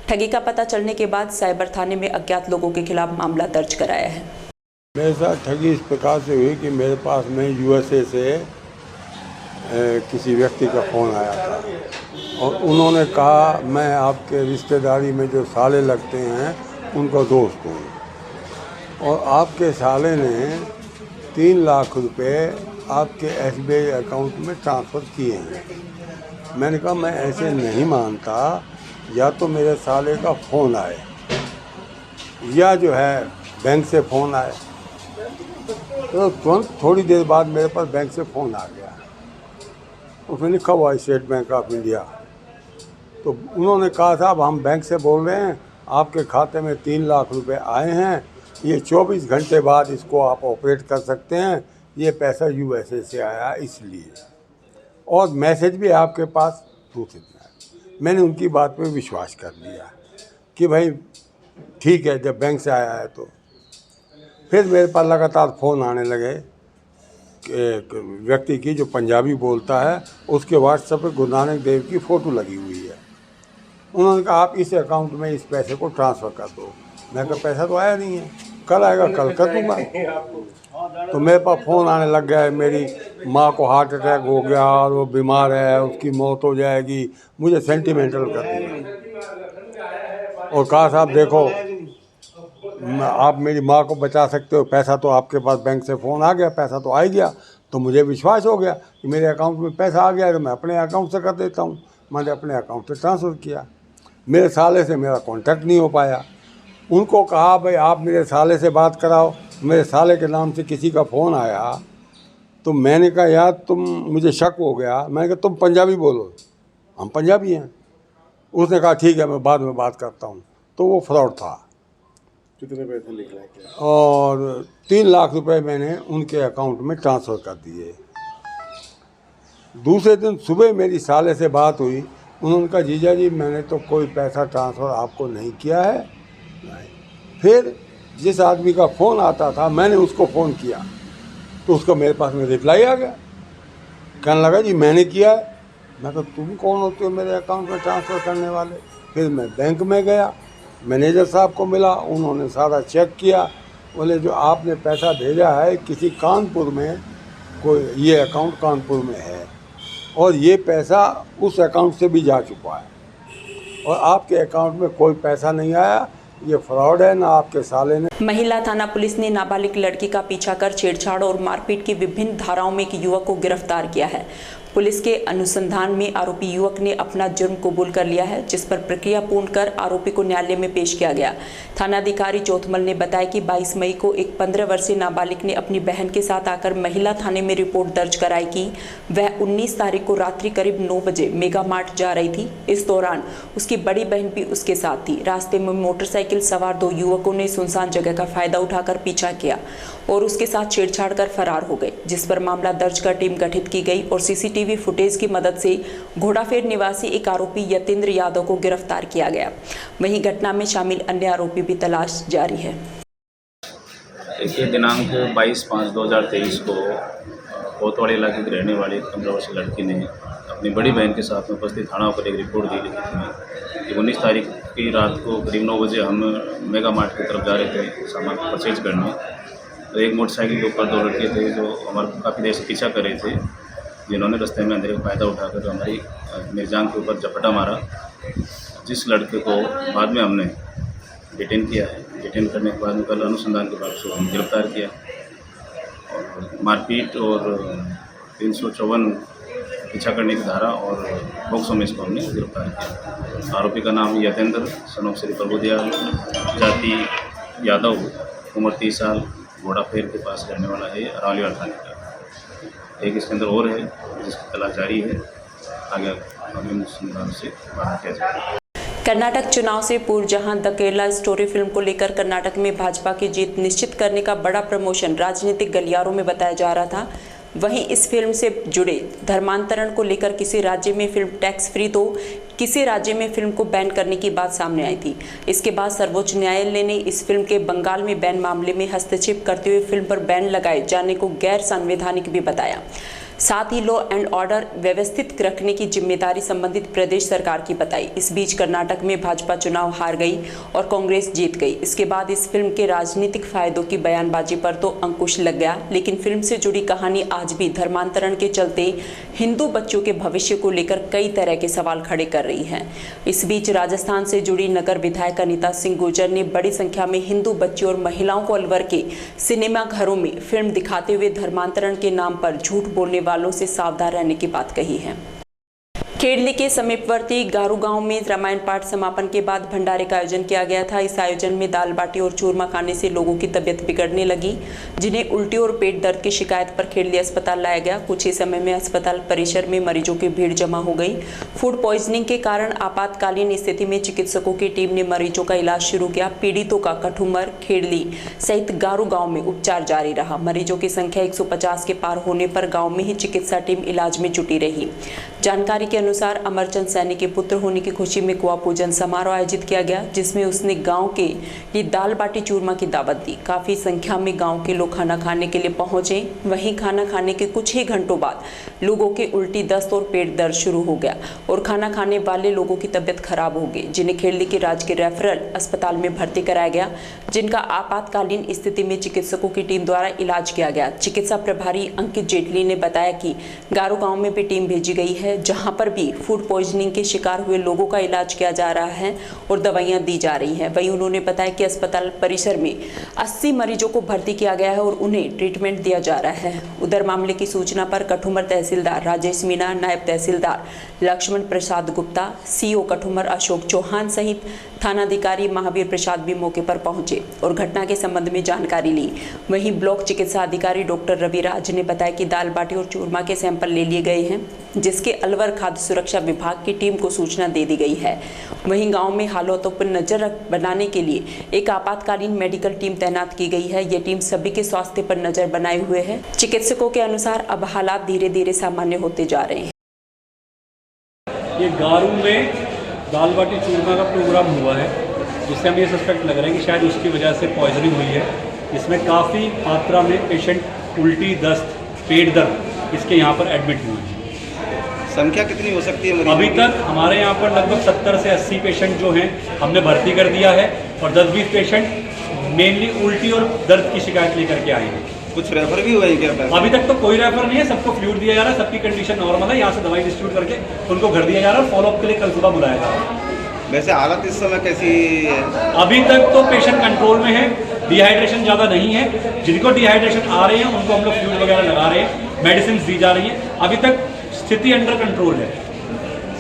ठगी का पता चलने के बाद साइबर थाने में अज्ञात लोगों के खिलाफ मामला दर्ज कराया है। मेरे साथ ठगी इस प्रकार से हुई कि मेरे पास में USA से किसी व्यक्ति का फ़ोन आया था और उन्होंने कहा मैं आपके रिश्तेदारी में जो साले लगते हैं उनका दोस्त हूँ और आपके साले ने 3 लाख रुपए आपके SBI अकाउंट में ट्रांसफ़र किए हैं। मैंने कहा मैं ऐसे नहीं मानता, या तो मेरे साले का फ़ोन आए या जो है बैंक से फ़ोन आए। तो तुरंत थोड़ी देर बाद मेरे पास बैंक से फ़ोन आ गया, उसमें लिखा हुआ स्टेट बैंक ऑफ इंडिया। तो उन्होंने कहा था अब हम बैंक से बोल रहे हैं, आपके खाते में 3 लाख रुपए आए हैं, ये 24 घंटे बाद इसको आप ऑपरेट कर सकते हैं, ये पैसा USA से आया इसलिए। और मैसेज भी आपके पास, प्रूफ इतना है। मैंने उनकी बात पे विश्वास कर लिया कि भाई ठीक है, जब बैंक से आया है तो। फिर मेरे पास लगातार फ़ोन आने लगे कि व्यक्ति की जो पंजाबी बोलता है उसके व्हाट्सएप पे गुरु नानक देव की फ़ोटो लगी हुई है। उन्होंने कहा आप इस अकाउंट में इस पैसे को ट्रांसफ़र कर दो। मैं कहा पैसा तो आया नहीं है, कल आएगा, कल कर दूँगा। तो मेरे पास फ़ोन आने लग गया है, मेरी माँ को हार्ट अटैक हो गया और वो बीमार है, उसकी मौत हो जाएगी। मुझे सेंटिमेंटल कर दिया और कहा साहब देखो, आप मेरी माँ को बचा सकते हो, पैसा तो आपके पास बैंक से फ़ोन आ गया, पैसा तो आ ही गया। तो मुझे विश्वास हो गया कि मेरे अकाउंट में पैसा आ गया तो मैं अपने अकाउंट से कर देता हूँ। मैंने अपने अकाउंट से ट्रांसफ़र किया। मेरे साले से मेरा कॉन्टैक्ट नहीं हो पाया। उनको कहा भाई आप मेरे साले से बात कराओ। मेरे साले के नाम से किसी का फ़ोन आया तो मैंने कहा यार मुझे शक हो गया। मैंने कहा तुम पंजाबी बोलो, हम पंजाबी हैं। उसने कहा ठीक है, मैं बाद में बात करता हूँ। तो वो फ्रॉड था। कितने पैसे निकले? और 3 लाख रुपए मैंने उनके अकाउंट में ट्रांसफ़र कर दिए। दूसरे दिन सुबह मेरी साले से बात हुई। उन्होंने कहा जीजा जी मैंने तो कोई पैसा ट्रांसफ़र आपको नहीं किया है। फिर जिस आदमी का फ़ोन आता था मैंने उसको फ़ोन किया तो उसका मेरे पास में रिप्लाई आ गया। कहने लगा जी मैंने किया है। मैं कहा तुम कौन होते हो मेरे अकाउंट में ट्रांसफ़र करने वाले? फिर मैं बैंक में गया, मैनेजर साहब को मिला, उन्होंने सारा चेक किया। बोले जो आपने पैसा भेजा है किसी कानपुर में, कोई ये अकाउंट कानपुर में है और ये पैसा उस अकाउंट से भी जा चुका है और आपके अकाउंट में कोई पैसा नहीं आया। ये फ्रॉड है ना आपके साले ने। महिला थाना पुलिस ने नाबालिग लड़की का पीछा कर छेड़छाड़ और मारपीट की विभिन्न धाराओं में एक युवक को गिरफ्तार किया है। पुलिस के अनुसंधान में आरोपी युवक ने अपना जुर्म कबूल कर लिया है, जिस पर प्रक्रिया पूर्ण कर आरोपी को न्यायालय में पेश किया गया। थानाधिकारी चौथमल ने बताया कि 22 मई को एक 15 वर्षीय नाबालिग ने अपनी बहन के साथ आकर महिला थाने में रिपोर्ट दर्ज कराई कि वह 19 तारीख को रात्रि करीब 9 बजे मेगा मार्ट जा रही थी। इस दौरान उसकी बड़ी बहन भी उसके साथ थी। रास्ते में मोटरसाइकिल सवार 2 युवकों ने सुनसान जगह का फायदा उठाकर पीछा किया और उसके साथ छेड़छाड़ कर फरार हो गए, जिस पर मामला दर्ज कर टीम गठित की गई और सीसीटीवी फुटेज की मदद से घोड़ाफेर निवासी एक आरोपी यतेंद्र यादव को गिरफ्तार किया गया। वहीं घटना में शामिल अन्य आरोपी भी तलाश जारी है। देखिए, दिनांक 22/5/2023 को कोतवाड़ी इलाके की रहने वाली 15 वर्षीय लड़की ने अपनी बड़ी बहन के साथ में उपस्थित थाना पर एक रिपोर्ट दी थी कि 19 तारीख की रात को करीब 9 बजे हम मेगा मार्ट की तरफ जा रहे थे सामान परचेज करने। तो एक मोटरसाइकिल के ऊपर 2 लड़के थे जो हमारे काफ़ी देर से पीछा कर रहे थे, जिन्होंने रास्ते में अंधेरे का फ़ायदा उठाकर हमारी मेरी जान के ऊपर झपटा मारा, जिस लड़के को बाद में हमने डिटेन किया है। डिटेन करने के बाद में कल अनुसंधान के बाद उसको हमने गिरफ्तार किया और मारपीट और 354 पीछा करने की धारा और बॉक्सों में इसको हमने गिरफ्तार किया। आरोपी का नाम यतेंद्र सनोक श्री प्रभुदयाल, जाति यादव, उम्र 30 साल, घोड़ाफेर के पास रहने वाला है, अरावलीवाल थाने का। एक इसके अंदर और है जिसकी तलाश जारी है, आगे अनुसंधान से बाहर किया जाएगा। कर्नाटक चुनाव से पूर्व जहां द केरला स्टोरी फिल्म को लेकर कर्नाटक में भाजपा की जीत निश्चित करने का बड़ा प्रमोशन राजनीतिक गलियारों में बताया जा रहा था, वहीं इस फिल्म से जुड़े धर्मांतरण को लेकर किसी राज्य में फिल्म टैक्स फ्री तो किसी राज्य में फिल्म को बैन करने की बात सामने आई थी। इसके बाद सर्वोच्च न्यायालय ने इस फिल्म के बंगाल में बैन मामले में हस्तक्षेप करते हुए फिल्म पर बैन लगाए जाने को गैर संवैधानिक भी बताया। साथ ही लॉ एंड ऑर्डर व्यवस्थित रखने की जिम्मेदारी संबंधित प्रदेश सरकार की बताई। इस बीच कर्नाटक में भाजपा चुनाव हार गई और कांग्रेस जीत गई। इसके बाद इस फिल्म के राजनीतिक फायदों की बयानबाजी पर तो अंकुश लग गया, लेकिन फिल्म से जुड़ी कहानी आज भी धर्मांतरण के चलते हिंदू बच्चों के भविष्य को लेकर कई तरह के सवाल खड़े कर रही है। इस बीच राजस्थान से जुड़ी नगर विधायक अनीता सिंह गुर्जर ने बड़ी संख्या में हिंदू बच्चों और महिलाओं को अलवर के सिनेमा घरों में फिल्म दिखाते हुए धर्मांतरण के नाम पर झूठ बोलने वालों से सावधान रहने की बात कही है। खेड़ली के समीपवर्ती गारू गांव में रामायण पाठ समापन के बाद भंडारे का आयोजन किया गया था। इस आयोजन में दाल बाटी और चूरमा खाने से लोगों की तबीयत बिगड़ने लगी, जिन्हें उल्टी और पेट दर्द की शिकायत पर खेड़ली अस्पताल लाया गया। कुछ ही समय में अस्पताल परिसर में मरीजों की भीड़ जमा हो गई। फूड पॉइजनिंग के कारण आपातकालीन स्थिति में चिकित्सकों की टीम ने मरीजों का इलाज शुरू किया। पीड़ितों का कठुमर, खेड़ली सहित गारू गाँव में उपचार जारी रहा। मरीजों की संख्या 150 के पार होने पर गाँव में ही चिकित्सा टीम इलाज में जुटी रही। जानकारी के अनुसार अमरचंद सैनी के पुत्र होने की खुशी में कुआं पूजन समारोह आयोजित किया गया, जिसमें उसने गांव के लिए दाल बाटी चूरमा की दावत दी। काफी संख्या में गांव के लोग खाना खाने के लिए पहुंचे। वहीं खाना खाने के कुछ ही घंटों बाद लोगों के उल्टी, दस्त और पेट दर्द शुरू हो गया और खाना खाने वाले लोगों की तबियत खराब हो गई, जिन्हें खेड़ली के राजकीय रेफरल अस्पताल में भर्ती कराया गया, जिनका आपातकालीन स्थिति में चिकित्सकों की टीम द्वारा इलाज किया गया। चिकित्सा प्रभारी अंकित जेटली ने बताया कि गारू गाँव में भी टीम भेजी गई है, जहाँ पर भी फूड पॉइजनिंग के शिकार हुए लोगों का इलाज किया जा रहा है और दवाइयां दी जा रही हैं। वहीं उन्होंने बताया कि अस्पताल परिसर में 80 मरीजों को भर्ती किया गया है और उन्हें ट्रीटमेंट दिया जा रहा है। उधर मामले की सूचना पर कठुमर तहसीलदार राजेश मीणा, नायब तहसीलदार लक्ष्मण प्रसाद गुप्ता, सीओ कठुमर अशोक चौहान सहित थानाधिकारी महावीर प्रसाद भी मौके पर पहुंचे और घटना के संबंध में जानकारी ली। वहीं ब्लॉक चिकित्सा अधिकारी डॉक्टर रविराज ने बताया कि दाल बाटी और चूरमा के सैंपल ले लिए गए हैं, जिसके अलवर खाद्य सुरक्षा विभाग की टीम को सूचना दे दी गई है। वहीं गांव में हालातों पर नजर बनाने के लिए एक आपातकालीन मेडिकल टीम तैनात की गई है। ये टीम सभी के स्वास्थ्य पर नजर बनाए हुए है। चिकित्सकों के अनुसार अब हालात धीरे धीरे सामान्य होते जा रहे हैं। ये गारू में दाल बाटी चूरमा का प्रोग्राम हुआ है, जिससे हम ये सस्पेक्ट लग रहा है कि शायद उसकी वजह से पॉइजनिंग हुई है। इसमें काफ़ी मात्रा में पेशेंट उल्टी, दस्त, पेट दर्द इसके यहाँ पर एडमिट हुए हैं। संख्या कितनी हो सकती है? अभी तक हमारे यहाँ पर लगभग 70 से 80 पेशेंट जो हैं हमने भर्ती कर दिया है और 10-20 पेशेंट मेनली उल्टी और दर्द की शिकायत लेकर के आए हैं। कुछ रेफर भी हुए हैं क्या? अभी तक तो कोई रेफर नहीं है, सबको फ्लूइड दिया जा रहा है, सबकी कंडीशन नॉर्मल है। यहाँ से दवाई डिस्ट्रीब्यूट करके उनको घर दिया जा रहा है। फॉलोअप के लिए कल सुबह बुलाया जा रहा है। वैसे हालत इस समय कैसी है? अभी तक तो पेशेंट कंट्रोल में है, डिहाइड्रेशन ज़्यादा नहीं है। जिनको डिहाइड्रेशन आ रहे हैं उनको हम लोग फ्लूइड वगैरह लगा रहे हैं, मेडिसिन दी जा रही है। अभी तक स्थिति अंडर कंट्रोल है।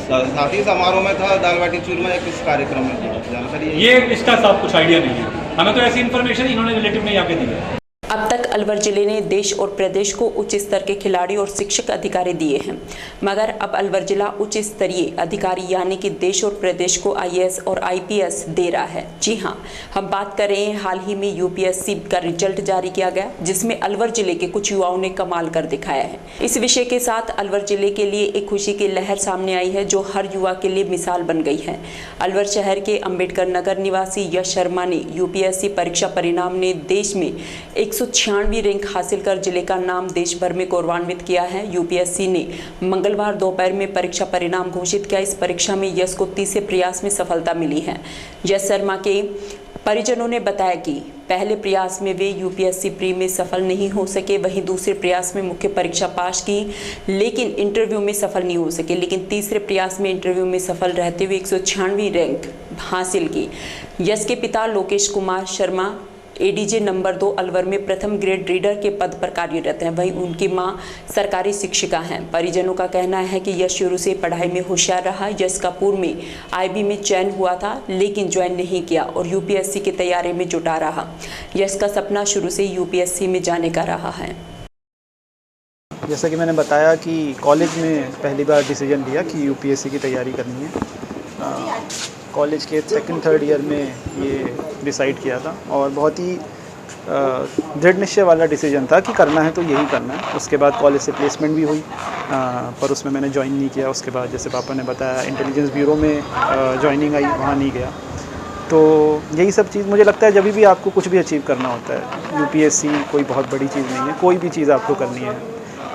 साथी समारोह में था दाल बाटी चूरमा या किस कार्यक्रम में जानकारी है? ये इसका साफ कुछ आइडिया नहीं है हमें, तो ऐसी इन्फॉर्मेशन इन्होंने रिलेटिव में आके दी है। अब तक अलवर जिले ने देश और प्रदेश को उच्च स्तर के खिलाड़ी और शिक्षक अधिकारी दिए हैं, मगर अब अलवर जिला उच्च स्तरीय अधिकारी यानी कि देश और प्रदेश को आईएएस और आईपीएस दे रहा है। जी हां, हम बात कर रहे हैं हाल ही में यूपीएससी का रिजल्ट जारी किया गया, जिसमें अलवर जिले के कुछ युवाओं ने कमाल कर दिखाया है। इस विषय के साथ अलवर जिले के लिए एक खुशी की लहर सामने आई है, जो हर युवा के लिए मिसाल बन गई है। अलवर शहर के अंबेडकर नगर निवासी यश शर्मा ने यूपीएससी परीक्षा परिणाम ने देश में 196वीं रैंक हासिल कर जिले का नाम देश भर में गौरवान्वित किया है। यूपीएससी ने मंगलवार दोपहर में परीक्षा परिणाम घोषित किया। इस परीक्षा में यश को तीसरे प्रयास में सफलता मिली है। यश शर्मा के परिजनों ने बताया कि पहले प्रयास में वे यूपीएससी प्री में सफल नहीं हो सके, वहीं दूसरे प्रयास में मुख्य परीक्षा पास की लेकिन इंटरव्यू में सफल नहीं हो सके, लेकिन तीसरे प्रयास में इंटरव्यू में सफल रहते हुए 196वीं रैंक हासिल की। यश के पिता लोकेश कुमार शर्मा एडीजे नंबर 2 अलवर में प्रथम ग्रेड रीडर के पद पर कार्यरत हैं। वहीं उनकी मां सरकारी शिक्षिका हैं। परिजनों का कहना है कि यश शुरू से पढ़ाई में होशियार रहा। यश का पूर्व में आईबी में चयन हुआ था, लेकिन ज्वाइन नहीं किया और यूपीएससी की तैयारी में जुटा रहा। यश का सपना शुरू से यूपीएससी में जाने का रहा है। जैसा कि मैंने बताया कि कॉलेज में पहली बार डिसीजन लिया कि यूपीएससी की तैयारी करनी है। कॉलेज के 2nd-3rd ईयर में ये डिसाइड किया था और बहुत ही दृढ़ निश्चय वाला डिसीजन था कि करना है तो यही करना है। उसके बाद कॉलेज से प्लेसमेंट भी हुई, पर उसमें मैंने ज्वाइन नहीं किया। उसके बाद जैसे पापा ने बताया इंटेलिजेंस ब्यूरो में ज्वाइनिंग आई, वहाँ नहीं गया। तो यही सब चीज़ मुझे लगता है जब भी आपको कुछ भी अचीव करना होता है, यूपीएससी कोई बहुत बड़ी चीज़ नहीं है। कोई भी चीज़ आपको करनी है,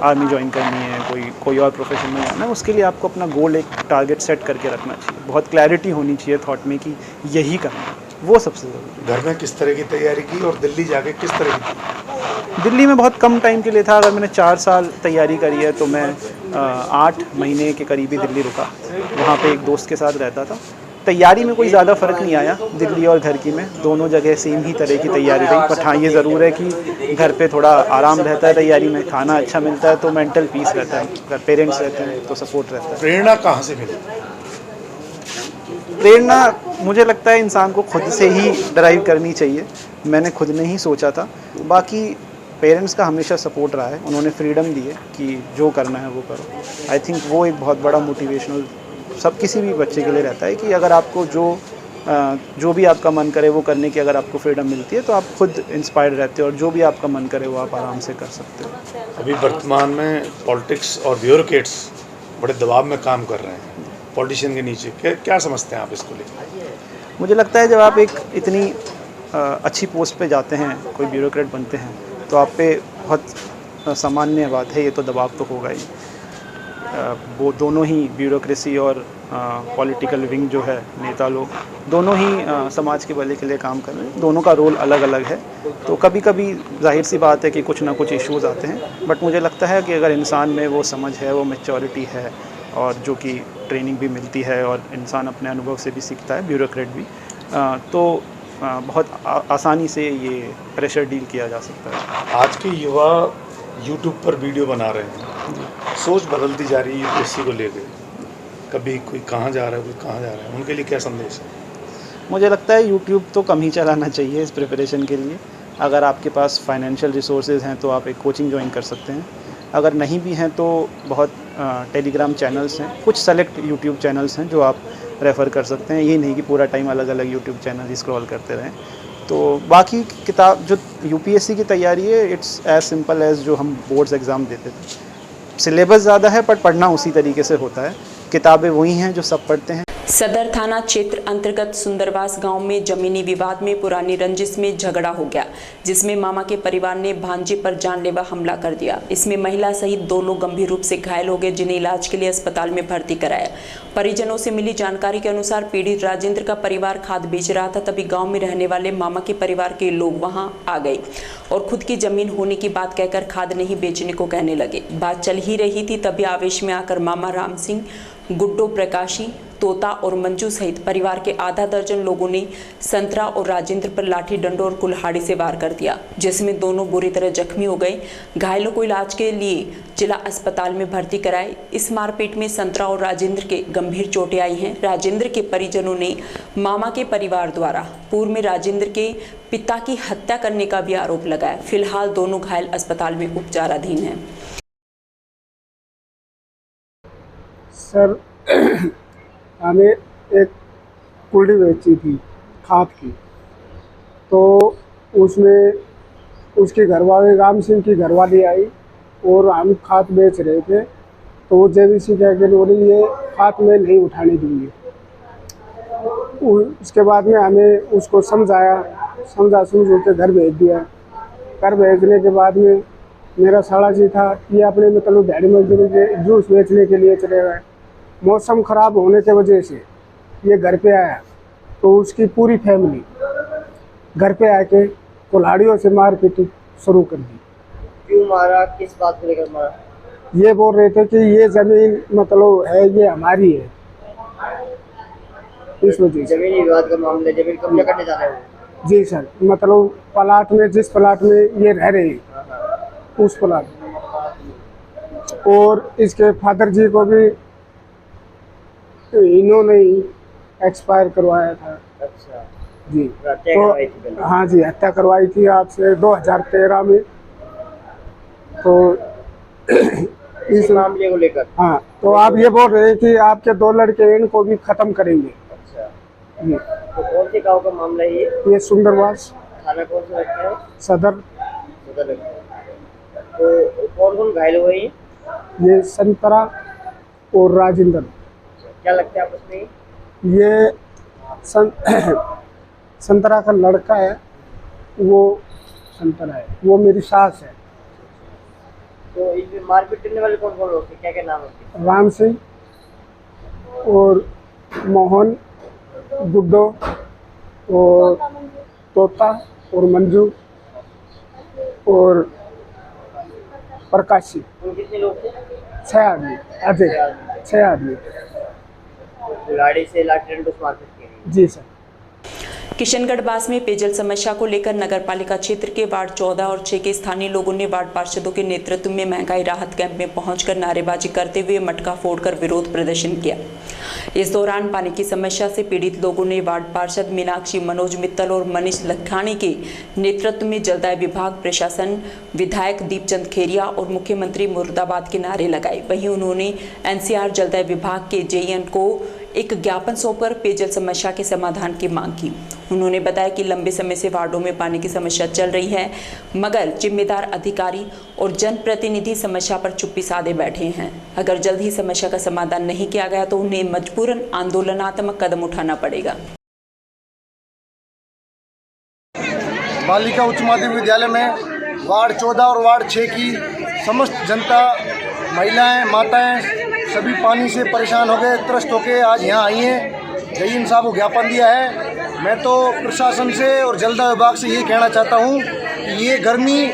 आर्मी ज्वाइन करनी है, कोई और प्रोफेशन में जाना है, उसके लिए आपको अपना गोल, एक टारगेट सेट करके रखना चाहिए। बहुत क्लैरिटी होनी चाहिए थॉट में कि यही करना है, वो सबसे ज़रूरी। घर में किस तरह की तैयारी की और दिल्ली जाके किस तरह की? दिल्ली में बहुत कम टाइम के लिए था। अगर मैंने 4 साल तैयारी करी है तो मैं 8 महीने के करीब ही दिल्ली रुका। वहाँ पे एक दोस्त के साथ रहता था तैयारी में कोई ज़्यादा फ़र्क नहीं आया दिल्ली और घर की में, दोनों जगह सेम ही तरह की तैयारी रही। बट हाँ, ये ज़रूर है कि घर पे थोड़ा आराम रहता है तैयारी में, खाना अच्छा मिलता है तो मेंटल पीस रहता है, अगर पेरेंट्स रहते हैं तो सपोर्ट रहता है। प्रेरणा कहाँ से मिली? प्रेरणा मुझे लगता है इंसान को खुद से ही ड्राइव करनी चाहिए। मैंने खुद ने ही सोचा था, बाकी पेरेंट्स का हमेशा सपोर्ट रहा है, उन्होंने फ्रीडम दी है कि जो करना है वो करो। आई थिंक वो एक बहुत बड़ा मोटिवेशनल सब किसी भी बच्चे के लिए रहता है कि अगर आपको जो भी आपका मन करे वो करने की अगर आपको फ्रीडम मिलती है तो आप खुद इंस्पायर्ड रहते हो और जो भी आपका मन करे वो आप आराम से कर सकते हो। अभी वर्तमान में पॉलिटिक्स और ब्यूरोक्रेट्स बड़े दबाव में काम कर रहे हैं पॉलिटिशियन के नीचे, क्या समझते हैं आप इसको लेकर? मुझे लगता है जब आप एक इतनी अच्छी पोस्ट पे जाते हैं, कोई ब्यूरोक्रेट बनते हैं, तो आप पे बहुत सामान्य बात है, ये तो दबाव तो होगा ही। वो दोनों ही ब्यूरोक्रेसी और पॉलिटिकल विंग जो है, नेता लोग दोनों ही समाज के भले के लिए काम कर रहे हैं, दोनों का रोल अलग अलग है। तो कभी कभी जाहिर सी बात है कि कुछ ना कुछ इश्यूज़ आते हैं, बट मुझे लगता है कि अगर इंसान में वो समझ है, वो मैच्योरिटी है और जो कि ट्रेनिंग भी मिलती है और इंसान अपने अनुभव से भी सीखता है, ब्यूरोक्रेट भी, तो बहुत आसानी से ये प्रेशर डील किया जा सकता है। आज के युवा यूट्यूब पर वीडियो बना रहे हैं, सोच बदलती जा रही है यूपीएससी को लेकर, कभी कोई कहाँ जा रहा है, कोई कहाँ जा रहा है, उनके लिए क्या संदेश है? मुझे लगता है यूट्यूब तो कम ही चलाना चाहिए इस प्रिपरेशन के लिए। अगर आपके पास फाइनेंशियल रिसोर्सेज हैं तो आप एक कोचिंग ज्वाइन कर सकते हैं, अगर नहीं भी हैं तो बहुत टेलीग्राम चैनल्स हैं, कुछ सेलेक्ट यूट्यूब चैनल्स हैं जो आप रेफ़र कर सकते हैं। ये नहीं कि पूरा टाइम अलग अलग यूट्यूब चैनल ही स्क्रॉल करते रहें। तो बाकी किताब जो यूपीएससी की तैयारी है, इट्स एज सिंपल एज जो हम बोर्ड्स एग्ज़ाम देते थे। सिलेबस ज़्यादा है पर पढ़ना उसी तरीके से होता है, किताबें वही हैं जो सब पढ़ते हैं। सदर थाना क्षेत्र अंतर्गत सुंदरवास गांव में जमीनी विवाद में पुरानी रंजिश में झगड़ा हो गया, जिसमें मामा के परिवार ने भांजे पर जानलेवा हमला कर दिया। इसमें महिला सहित 2 लोग गंभीर रूप से घायल हो गए, जिन्हें इलाज के लिए अस्पताल में भर्ती कराया। परिजनों से मिली जानकारी के अनुसार पीड़ित राजेंद्र का परिवार खाद बेच रहा था, तभी गाँव में रहने वाले मामा के परिवार के लोग वहाँ आ गए और खुद की जमीन होने की बात कहकर खाद नहीं बेचने को कहने लगे। बात चल ही रही थी, तभी आवेश में आकर मामा राम सिंह, गुड्डो प्रकाशी, तोता और मंजू सहित परिवार के आधा दर्जन लोगों ने संतरा और राजेंद्र पर लाठी डंडों और कुल्हाड़ी से वार कर दिया, जिसमें दोनों बुरी तरह जख्मी हो गए। घायलों को इलाज के लिए जिला अस्पताल में भर्ती कराए। इस मारपीट में संतरा और राजेंद्र के गंभीर चोटें आई हैं। राजेंद्र के परिजनों ने मामा के परिवार द्वारा पूर्व में राजेंद्र के पिता की हत्या करने का भी आरोप लगाया। फिलहाल दोनों घायल अस्पताल में उपचाराधीन हैं। सर, हमें एक कुल्डी बेची थी खाद की, तो उसमें उसके घरवाले राम सिंह की घरवाली आई और हम खाद बेच रहे थे, तो वो जेबीसी कह के बोली ये खाद में नहीं उठाने दूंगी। उसके बाद में हमें उसको समझा के घर भेज दिया। घर भेजने के बाद में मेरा साला जी था, ये अपने मतलब दिहाड़ी मजदूरी के जूस बेचने के लिए चले गए। मौसम ख़राब होने की वजह से ये घर पे आया, तो उसकी पूरी फैमिली घर पे आके कुल्हाड़ियों से मार पीट शुरू कर दी। क्यों मारा, किस बात को लेकर मारा? ये बोल रहे थे कि ये ज़मीन मतलब है, ये हमारी है, इस वजह से। जमीन विवाद का मामला, जमीन कब्जा करने जा रहे हैं? जी सर, मतलब प्लाट में, जिस प्लाट में ये रह रहे हैं उस प्लाट, और इसके फादर जी को भी इन्होंने ही एक्सपायर करवाया था। अच्छा जी, तो हाँ जी, हत्या करवाई थी आपसे 2013 में। तो इस मामले को लेकर, हाँ, तो आप ये बोल रहे हैं कि आपके 2 लड़के इनको भी खत्म करेंगे। अच्छा जी, तो कौन से गांव का मामला है ये सुंदरवास, थाना कौन सा लगता है? सदर। तो कौन कौन घायल हुए हैं? ये संतरा और राजेंद्र। क्या लगता है आपस में? ये संतरा का लड़का है, वो संतरा है, वो मेरी सास है। तो इसमें मारपीट करने वाले कौन कौन लोग थे, क्या क्या नाम है? राम सिंह और मोहन, गुड्डो और तोता और मंजू और प्रकाशी। कितने लोग थे? 6 आदमी, अजय, 6 आदमी। कुल्हाड़ी से लाठी डंडों से मारपीट किया। जी सर। किशनगढ़ बास में पेयजल समस्या को लेकर नगरपालिका क्षेत्र के वार्ड 14 और 6 के स्थानीय लोगों ने वार्ड पार्षदों के नेतृत्व में महंगाई राहत कैंप में पहुंचकर नारेबाजी करते हुए मटका फोड़कर विरोध प्रदर्शन किया। इस दौरान पानी की समस्या से पीड़ित लोगों ने वार्ड पार्षद मीनाक्षी मनोज मित्तल और मनीष लखानी के नेतृत्व में जलदाय विभाग, प्रशासन, विधायक दीपचंद खेरिया और मुख्यमंत्री मुर्दाबाद के नारे लगाए। वहीं उन्होंने एनसीआर जलदाय विभाग के जेईएन को एक ज्ञापन सौंपकर पेयजल समस्या के समाधान की मांग की। उन्होंने बताया कि लंबे समय से वार्डों में पानी की समस्या चल रही है, मगर जिम्मेदार अधिकारी और जनप्रतिनिधि समस्या पर चुप्पी साधे बैठे हैं। अगर जल्द ही समस्या का समाधान नहीं किया गया तो उन्हें मजबूरन आंदोलनात्मक कदम उठाना पड़ेगा। बालिका उच्च माध्यमिक विद्यालय में वार्ड 14 और वार्ड 6 की समस्त जनता, महिलाएं, माताएं सभी पानी से परेशान हो गए, त्रस्त होकर आज यहाँ आई हैं। जईन साहब को ज्ञापन दिया है। मैं तो प्रशासन से और जलदाय विभाग से ये कहना चाहता हूँ कि ये गर्मी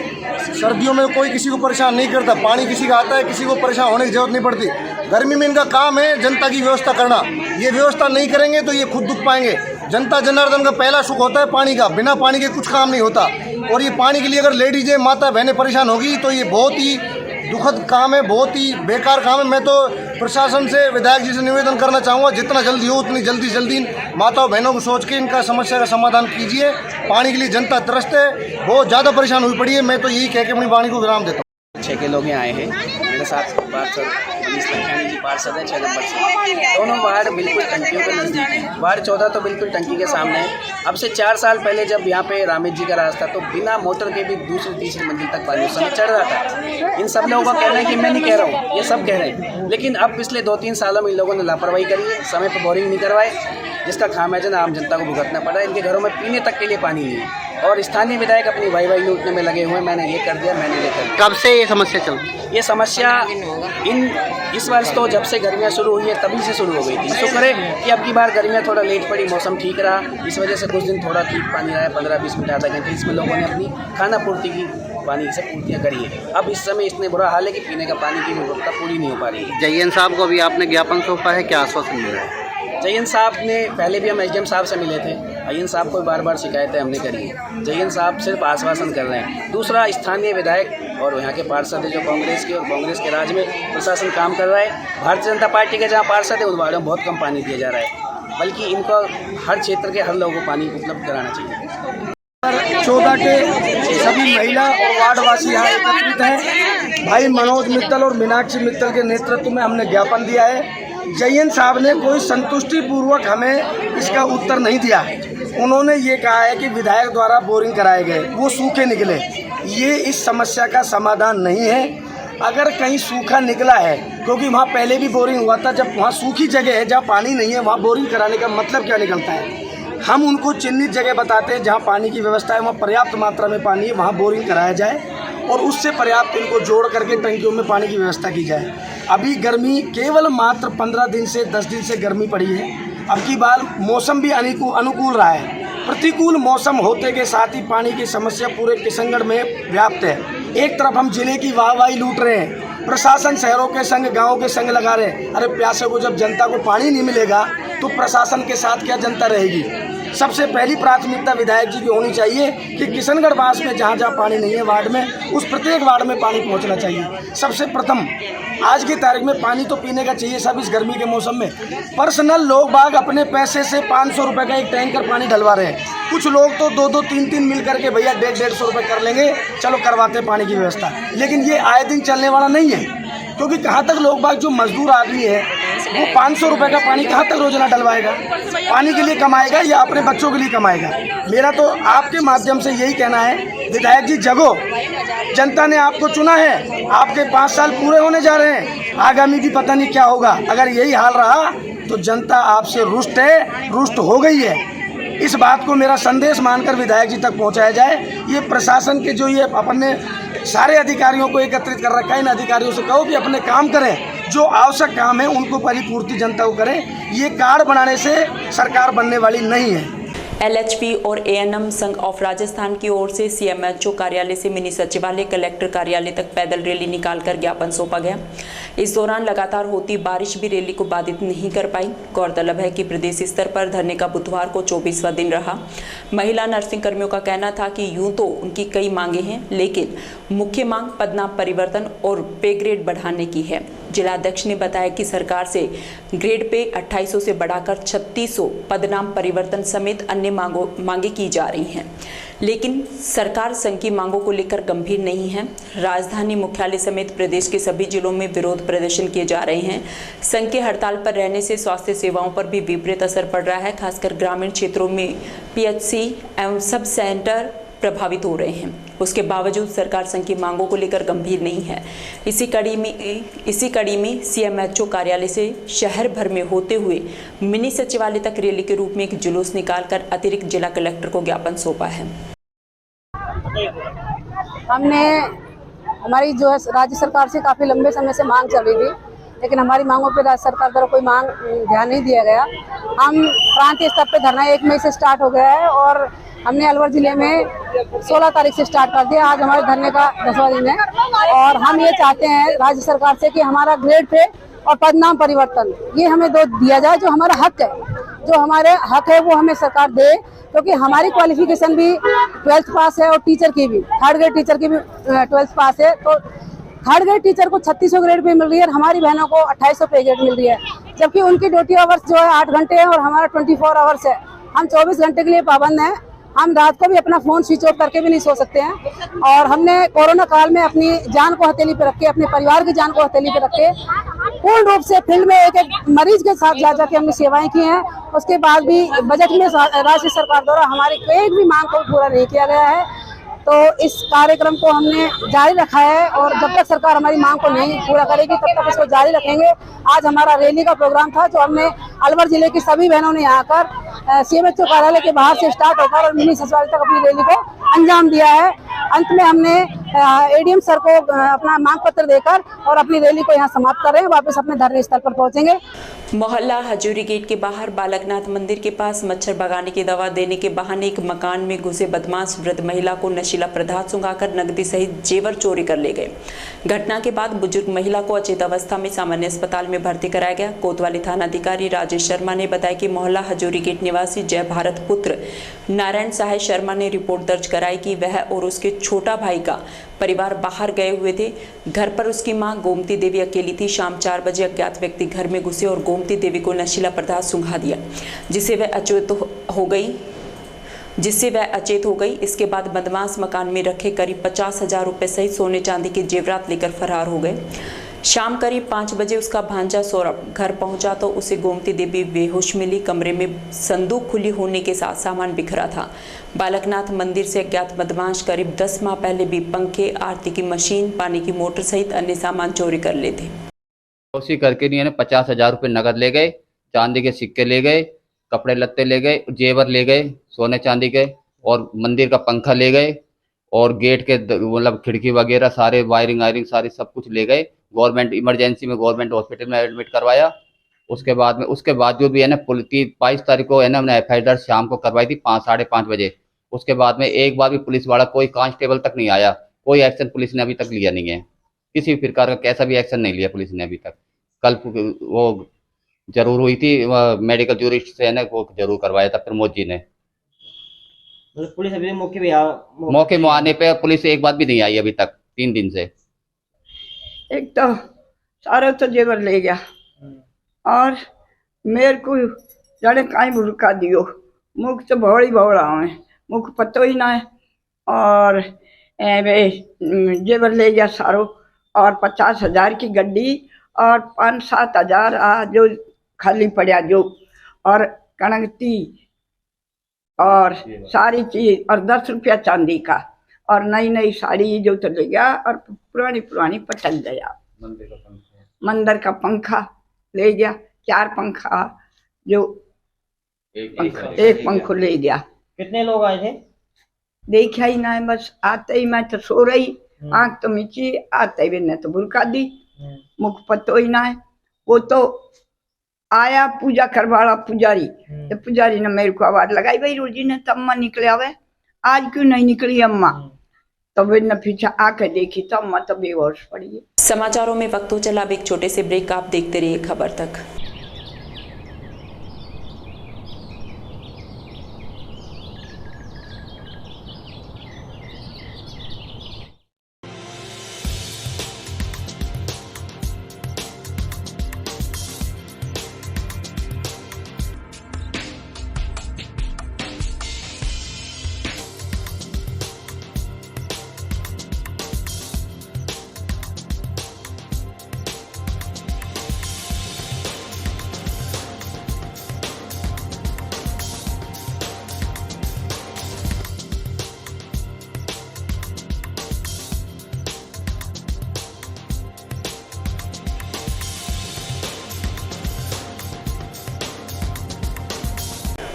सर्दियों में कोई किसी को परेशान नहीं करता, पानी किसी का आता है, किसी को परेशान होने की जरूरत नहीं पड़ती। गर्मी में इनका काम है जनता की व्यवस्था करना। ये व्यवस्था नहीं करेंगे तो ये खुद दुख पाएंगे। जनता जनार्दन का पहला सुख होता है पानी का, बिना पानी के कुछ काम नहीं होता। और ये पानी के लिए अगर लेडीजें, माता बहनें परेशान होगी तो ये बहुत ही दुखद काम है, बहुत ही बेकार काम है। मैं तो प्रशासन से, विधायक जी से निवेदन करना चाहूँगा, जितना जल्दी हो उतनी जल्दी माताओं बहनों को सोच के इनका समस्या का समाधान कीजिए। पानी के लिए जनता त्रस्त है, बहुत ज़्यादा परेशान हुई पड़ी है। मैं तो यही कह के अपनी वाणी को विराम देता हूँ। 6 के लोग यहाँ आए हैं, मेरे साथ पार्षद मनीष लखानी जी पार्षद है 6 नंबर से। दोनों वार्ड बिल्कुल टंकियों के नज़दीक है। वार्ड 14 तो बिल्कुल टंकी के सामने है। अब से 4 साल पहले जब यहाँ पे रामेश जी का रास्ता तो बिना मोटर के भी दूसरी तीसरी मंजिल तक पानी उस समय चढ़ रहा था। इन सब लोगों का कहना है कि मैं नहीं कह रहा हूँ, ये सब कह रहे हैं। लेकिन अब पिछले 2-3 सालों में इन लोगों ने लापरवाही करी है, समय पर बोरिंग नहीं करवाए, जिसका खामियाजा आम जनता को भुगतना पड़ा है। इनके घरों में पीने तक के लिए पानी नहीं है और स्थानीय विधायक अपनी वाई लूटने में लगे हुए हैं। मैंने ये कर दिया, मैंने ये कर दिया। कब से ये समस्या चल रही है? ये समस्या इस वर्ष तो जब से गर्मियाँ शुरू हुई है तभी से शुरू हो गई थी। शुक्र है कि अब की बार गर्मियाँ थोड़ा लेट पड़ी, मौसम ठीक रहा, इस वजह से कुछ दिन थोड़ा ठीक पानी आया, 15-20 मिनट आधा घंटे। इसमें लोगों ने अपनी खाना पूर्ति की पानी से पूर्तियाँ करी है। अब इस समय इतने बुरा हाल है कि पीने का पानी की गुणवत्ता पूरी नहीं हो पा रही है। जईएन साहब को अभी आपने ज्ञापन सौंपा है, क्या आश्वासन मिला है? जईएन साहब ने पहले भी हम एसडीएम साहब से मिले थे, जईएन साहब को बार शिकायतें हमने करी है। जईएन साहब सिर्फ आश्वासन कर रहे हैं। दूसरा, स्थानीय विधायक और यहाँ के पार्षद है जो कांग्रेस के, और कांग्रेस के राज में प्रशासन काम कर रहा है। भारतीय जनता पार्टी के जहाँ पार्षद है उन वार्डों में बहुत कम पानी दिया जा रहा है, बल्कि इनको हर क्षेत्र के हर लोगों को पानी उपलब्ध कराना चाहिए। 14 के सभी महिला और वार्डवासी यहाँ एकत्रित हैं। भाई मनोज मित्तल और मीनाक्षी मित्तल के नेतृत्व में हमने ज्ञापन दिया है। जईएन साहब ने कोई संतुष्टि पूर्वक हमें इसका उत्तर नहीं दिया। उन्होंने ये कहा है कि विधायक द्वारा बोरिंग कराए गए, वो सूखे निकले। ये इस समस्या का समाधान नहीं है। अगर कहीं सूखा निकला है, क्योंकि वहाँ पहले भी बोरिंग हुआ था, जब वहाँ सूखी जगह है जहाँ पानी नहीं है वहाँ बोरिंग कराने का मतलब क्या निकलता है? हम उनको चिन्हित जगह बताते हैं जहाँ पानी की व्यवस्था है, वहाँ पर्याप्त मात्रा में पानी है, वहाँ बोरिंग कराया जाए और उससे पर्याप्त इनको जोड़ करके टंकियों में पानी की व्यवस्था की जाए। अभी गर्मी केवल मात्र 15 दिन से 10 दिन से गर्मी पड़ी है। अब की बार मौसम भी अनुकूल रहा है। प्रतिकूल मौसम होते के साथ ही पानी की समस्या पूरे किशनगढ़ में व्याप्त है। एक तरफ हम जिले की वाहवाही लूट रहे हैं, प्रशासन शहरों के संग, गाँव के संग लगा रहे हैं। अरे प्यासे को जब जनता को पानी नहीं मिलेगा तो प्रशासन के साथ क्या जनता रहेगी? सबसे पहली प्राथमिकता विधायक जी की होनी चाहिए कि किशनगढ़ बास में जहाँ जहाँ पानी नहीं है वार्ड में, उस प्रत्येक वार्ड में पानी पहुँचना चाहिए। सबसे प्रथम आज की तारीख में पानी तो पीने का चाहिए सब इस गर्मी के मौसम में। पर्सनल लोग बाग अपने पैसे से 500 रुपये का एक टैंकर पानी डलवा रहे हैं। कुछ लोग तो 2-2, 3-3 मिल करके भैया 150-150 रुपये कर लेंगे, चलो करवाते पानी की व्यवस्था। लेकिन ये आए दिन चलने वाला नहीं है, क्योंकि कहाँ तक लोग बाग जो मजदूर आदमी है वो 500 रुपये का पानी कहाँ तक रोजाना डलवाएगा? पानी के लिए कमाएगा या अपने बच्चों के लिए कमाएगा? मेरा तो आपके माध्यम से यही कहना है, विधायक जी जगो, जनता ने आपको चुना है, आपके 5 साल पूरे होने जा रहे हैं, आगामी भी पता नहीं क्या होगा। अगर यही हाल रहा तो जनता आपसे रुष्ट है, रुष्ट हो गई है। इस बात को मेरा संदेश मानकर विधायक जी तक पहुंचाया जाए। ये प्रशासन के जो ये अपने सारे अधिकारियों को एकत्रित कर रखा है, इन अधिकारियों से कहो कि अपने काम करें, जो आवश्यक काम है उनको परिपूर्ति जनता को करें। ये कार्ड बनाने से सरकार बनने वाली नहीं है। एलएचपी और एएनएम संघ ऑफ राजस्थान की ओर से सीएमएचओ कार्यालय से मिनी सचिवालय, कलेक्टर कार्यालय तक पैदल रैली निकालकर ज्ञापन सौंपा गया। इस दौरान लगातार होती बारिश भी रैली को बाधित नहीं कर पाई। गौरतलब है कि प्रदेश स्तर पर धरने का बुधवार को 24वां दिन रहा। महिला नर्सिंग कर्मियों का कहना था कि यूं तो उनकी कई मांगे हैं, लेकिन मुख्य मांग पदनाम परिवर्तन और पे ग्रेड बढ़ाने की है। जिलाध्यक्ष ने बताया कि सरकार से ग्रेड पे 2800 से बढ़ाकर 3600 पदनाम परिवर्तन समेत अन्य मांगे की जा रही हैं, लेकिन सरकार संघ की मांगों को लेकर गंभीर नहीं है। राजधानी मुख्यालय समेत प्रदेश के सभी जिलों में विरोध प्रदर्शन किए जा रहे हैं। संघ के हड़ताल पर रहने से स्वास्थ्य सेवाओं पर भी विपरीत असर पड़ रहा है। खासकर ग्रामीण क्षेत्रों में पीएचसी एवं सब सेंटर प्रभावित हो रहे हैं। उसके बावजूद सरकार संघ की मांगों को लेकर गंभीर नहीं है। इसी कड़ी में सीएमएचओ कार्यालय से शहर भर में होते हुए मिनी सचिवालय तक रैली के रूप में एक जुलूस निकालकर अतिरिक्त जिला कलेक्टर को ज्ञापन सौंपा है। हमने हमारी जो है राज्य सरकार से काफ़ी लंबे समय से मांग चल रही थी, लेकिन हमारी मांगों पर राज्य सरकार द्वारा कोई मांग ध्यान नहीं दिया गया। हम प्रांतीय स्तर पर धरना 1 मई से स्टार्ट हो गया है और हमने अलवर जिले में 16 तारीख से स्टार्ट कर दिया। आज हमारे धरने का 10वां दिन है और हम ये चाहते हैं राज्य सरकार से कि हमारा ग्रेड पे और पदनाम परिवर्तन ये हमें दिया जाए। जो हमारा हक है, जो हमारे हक है वो हमें सरकार दे, क्योंकि हमारी क्वालिफिकेशन भी 12th पास है और टीचर की भी 3rd ग्रेड टीचर की भी 12th पास है। तो 3rd ग्रेड टीचर को 3600 ग्रेड पे मिल रही है और हमारी बहनों को 2800 पे ग्रेड मिल रही है, जबकि उनकी ड्यूटी आवर्स जो है 8 घंटे है और हमारा 24 आवर्स है। हम 24 घंटे के लिए पाबंद हैं। हम रात को भी अपना फोन स्विच ऑफ करके भी नहीं सो सकते हैं। और हमने कोरोना काल में अपनी जान को हथेली पे रख के, अपने परिवार की जान को हथेली पे रख के पूर्ण रूप से फील्ड में एक मरीज के साथ जा जाके हमने सेवाएं की हैं। उसके बाद भी बजट में राज्य सरकार द्वारा हमारी एक भी मांग को पूरा नहीं किया गया है। तो इस कार्यक्रम को हमने जारी रखा है और जब तक सरकार हमारी मांग को नहीं पूरा करेगी तब तक इसको जारी रखेंगे। आज हमारा रैली का प्रोग्राम था, जो हमने अलवर जिले की सभी बहनों ने यहाँ आकर सीएमएचओ कार्यालय के बाहर से स्टार्ट होकर और मिनी सचिवालय तक अपनी रैली को अंजाम दिया है। अंत में हमने एडीएम सर को अपना मांग पत्र देकर और अपनी रैली को यहाँ समाप्त कर रहे हैं। वापस अपने धरने स्थल पर पहुंचेंगे। मोहल्ला हजूरी गेट के बाहर बालकनाथ मंदिर के पास मच्छर भगाने की दवा देने के बहाने एक मकान में घुसे बदमाश वृद्ध महिला को नशीला पदार्थ सुंघाकर नकदी सहित जेवर चोरी कर ले गए। घटना के बाद बुजुर्ग महिला को अचेत अवस्था में सामान्य अस्पताल में भर्ती कराया गया। कोतवाली थानाधिकारी राजेश शर्मा ने बताया कि मोहल्ला हजूरी गेट निवासी जय भारत पुत्र नारायण सहाय शर्मा ने रिपोर्ट दर्ज कराई कि वह और उसके छोटा भाई का परिवार बाहर गए हुए थे। घर पर उसकी मां गोमती देवी अकेली थी। शाम 4 बजे अज्ञात व्यक्ति घर में घुसे और गोमती देवी को नशीला पदार्थ सुंघा दिया, जिससे वह अचेत हो गई। इसके बाद बदमाश मकान में रखे करीब 50,000 रुपए सहित सोने चांदी के जेवरात लेकर फरार हो गए। शाम करीब 5 बजे उसका भांजा सौरभ घर पहुंचा तो उसे गोमती देवी बेहोश मिली। कमरे में संदूक खुली होने के साथ सामान बिखरा था। बालकनाथ मंदिर से अज्ञात बदमाश करीब 10 माह पहले भी पंखे, आरती की मशीन, पानी की मोटर सहित अन्य सामान चोरी कर लेते। उसी करके नहीं 50,000 रुपये नगद ले गए, चांदी के सिक्के ले गए, कपड़े लत्ते ले गए, जेवर ले गए सोने चांदी के, और मंदिर का पंखा ले गए और गेट के मतलब खिड़की वगैरह सारे वायरिंग सारी सब कुछ ले गए। गवर्नमेंट इमरजेंसी में गवर्नमेंट हॉस्पिटल में एडमिट करवाया। उसके बाद जो भी है ना 22 तारीख को है ना हमने एफआईआर शाम को करवाई थी 5 साढ़े 5 बजे। उसके बाद में एक बार भी पुलिस वाला कोई कांस्टेबल तक नहीं आया, कोई एक्शन पुलिस ने अभी तक लिया नहीं है। किसी भी प्रकार का कैसा भी एक्शन नहीं लिया पुलिस ने अभी तक। कल वो जरूर हुई थी मेडिकल जूरिस्ट से है ना, वो जरूर करवाया था प्रमोद जी ने। पुलिस अभी मौके में आने पे पुलिस एक बार भी नहीं आई अभी तक 3 दिन से। एक तो सारा तो जेवर ले गया और मेरे को जाने काई भुड़का दियो, मुख तो भौड़ा है, मुख पतो ही ना है। और जेवर ले गया सारो और 50,000 की गड्डी और 5-7 हज़ार जो खाली पड़ा जो, और कणकती और सारी चीज और 10 रुपया चांदी का और नई साड़ी जो तो ले गया और पुरानी पटक गया। मंदिर का पंखा ले गया, 4 पंखा जो एक पंखो ले गया। कितने लोग आए थे? देखा ही ना है, बस आते ही मैं तो सो रही, आंख तो मिची, आते ही ने तो बुरका दी, मुख पतो ही ना है। वो तो आया पूजा करवाड़ा पुजारी, तो पुजारी ने मेरे को आवाज लगाई, भाई रोजी ने तो अम्मा निकले आवे, आज क्यों नहीं निकली अम्मा? तो वे न पीछे आके देखी तो मत बेहोश पड़ी। समाचारों में वक्त हो चला, अब एक छोटे से ब्रेक, आप देखते रहिए खबर तक।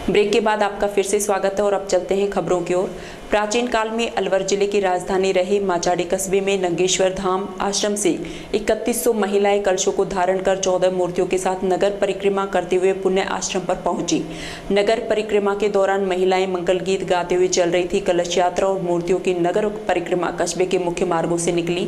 ब्रेक के बाद आपका फिर से स्वागत है और अब चलते हैं खबरों की ओर। प्राचीन काल में अलवर जिले की राजधानी रहे माचाड़ी कस्बे में नंगेश्वर धाम आश्रम से 3100 महिलाएं कलशों को धारण कर 14 मूर्तियों के साथ नगर परिक्रमा करते हुए पुण्य आश्रम पर पहुंची। नगर परिक्रमा के दौरान महिलाएं मंगल गीत गाते हुए चल रही थी। कलश यात्रा और मूर्तियों की नगर परिक्रमा कस्बे के मुख्य मार्गों से निकली।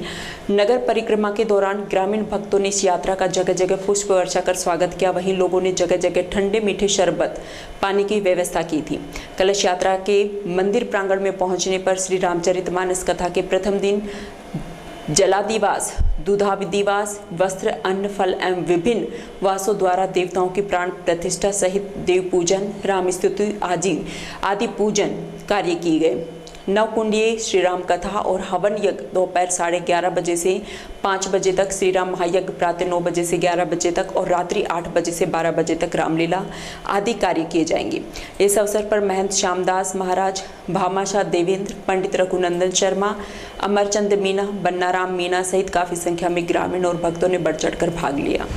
नगर परिक्रमा के दौरान ग्रामीण भक्तों ने इस यात्रा का जगह जगह पुष्प वर्षा कर स्वागत किया। वहीं लोगों ने जगह जगह ठंडे मीठे शरबत पानी की व्यवस्था की थी। कलश यात्रा के मंदिर प्रांगण में पहुंचने पर श्री रामचरितमानस कथा के प्रथम दिन जलादिवास, दूधादिवास, वस्त्र, अन्न, फल एवं विभिन्न वासों द्वारा देवताओं की प्राण प्रतिष्ठा सहित देव पूजन, राम स्तुति आदि पूजन कार्य किए गए। नवकुंडीय श्री राम कथा और हवन यज्ञ दोपहर 11:30 बजे से 5 बजे तक, श्री राम महायज्ञ प्रातः 9 बजे से 11 बजे तक और रात्रि 8 बजे से 12 बजे तक रामलीला आदि कार्य किए जाएंगे। इस अवसर पर महंत श्यामदास महाराज, भामाशाह देवेंद्र, पंडित रघुनंदन शर्मा, अमरचंद मीना, बन्नाराम मीना सहित काफी संख्या में ग्रामीण और भक्तों ने बढ़ चढ़कर भाग लिया।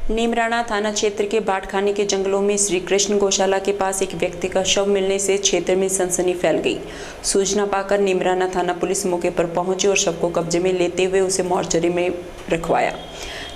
नीमराना थाना क्षेत्र के बाटखाने के जंगलों में श्री कृष्ण गौशाला के पास एक व्यक्ति का शव मिलने से क्षेत्र में सनसनी फैल गई। सूचना पाकर नीमराना थाना पुलिस मौके पर पहुंची और शव को कब्जे में लेते हुए उसे मोर्चरी में रखवाया।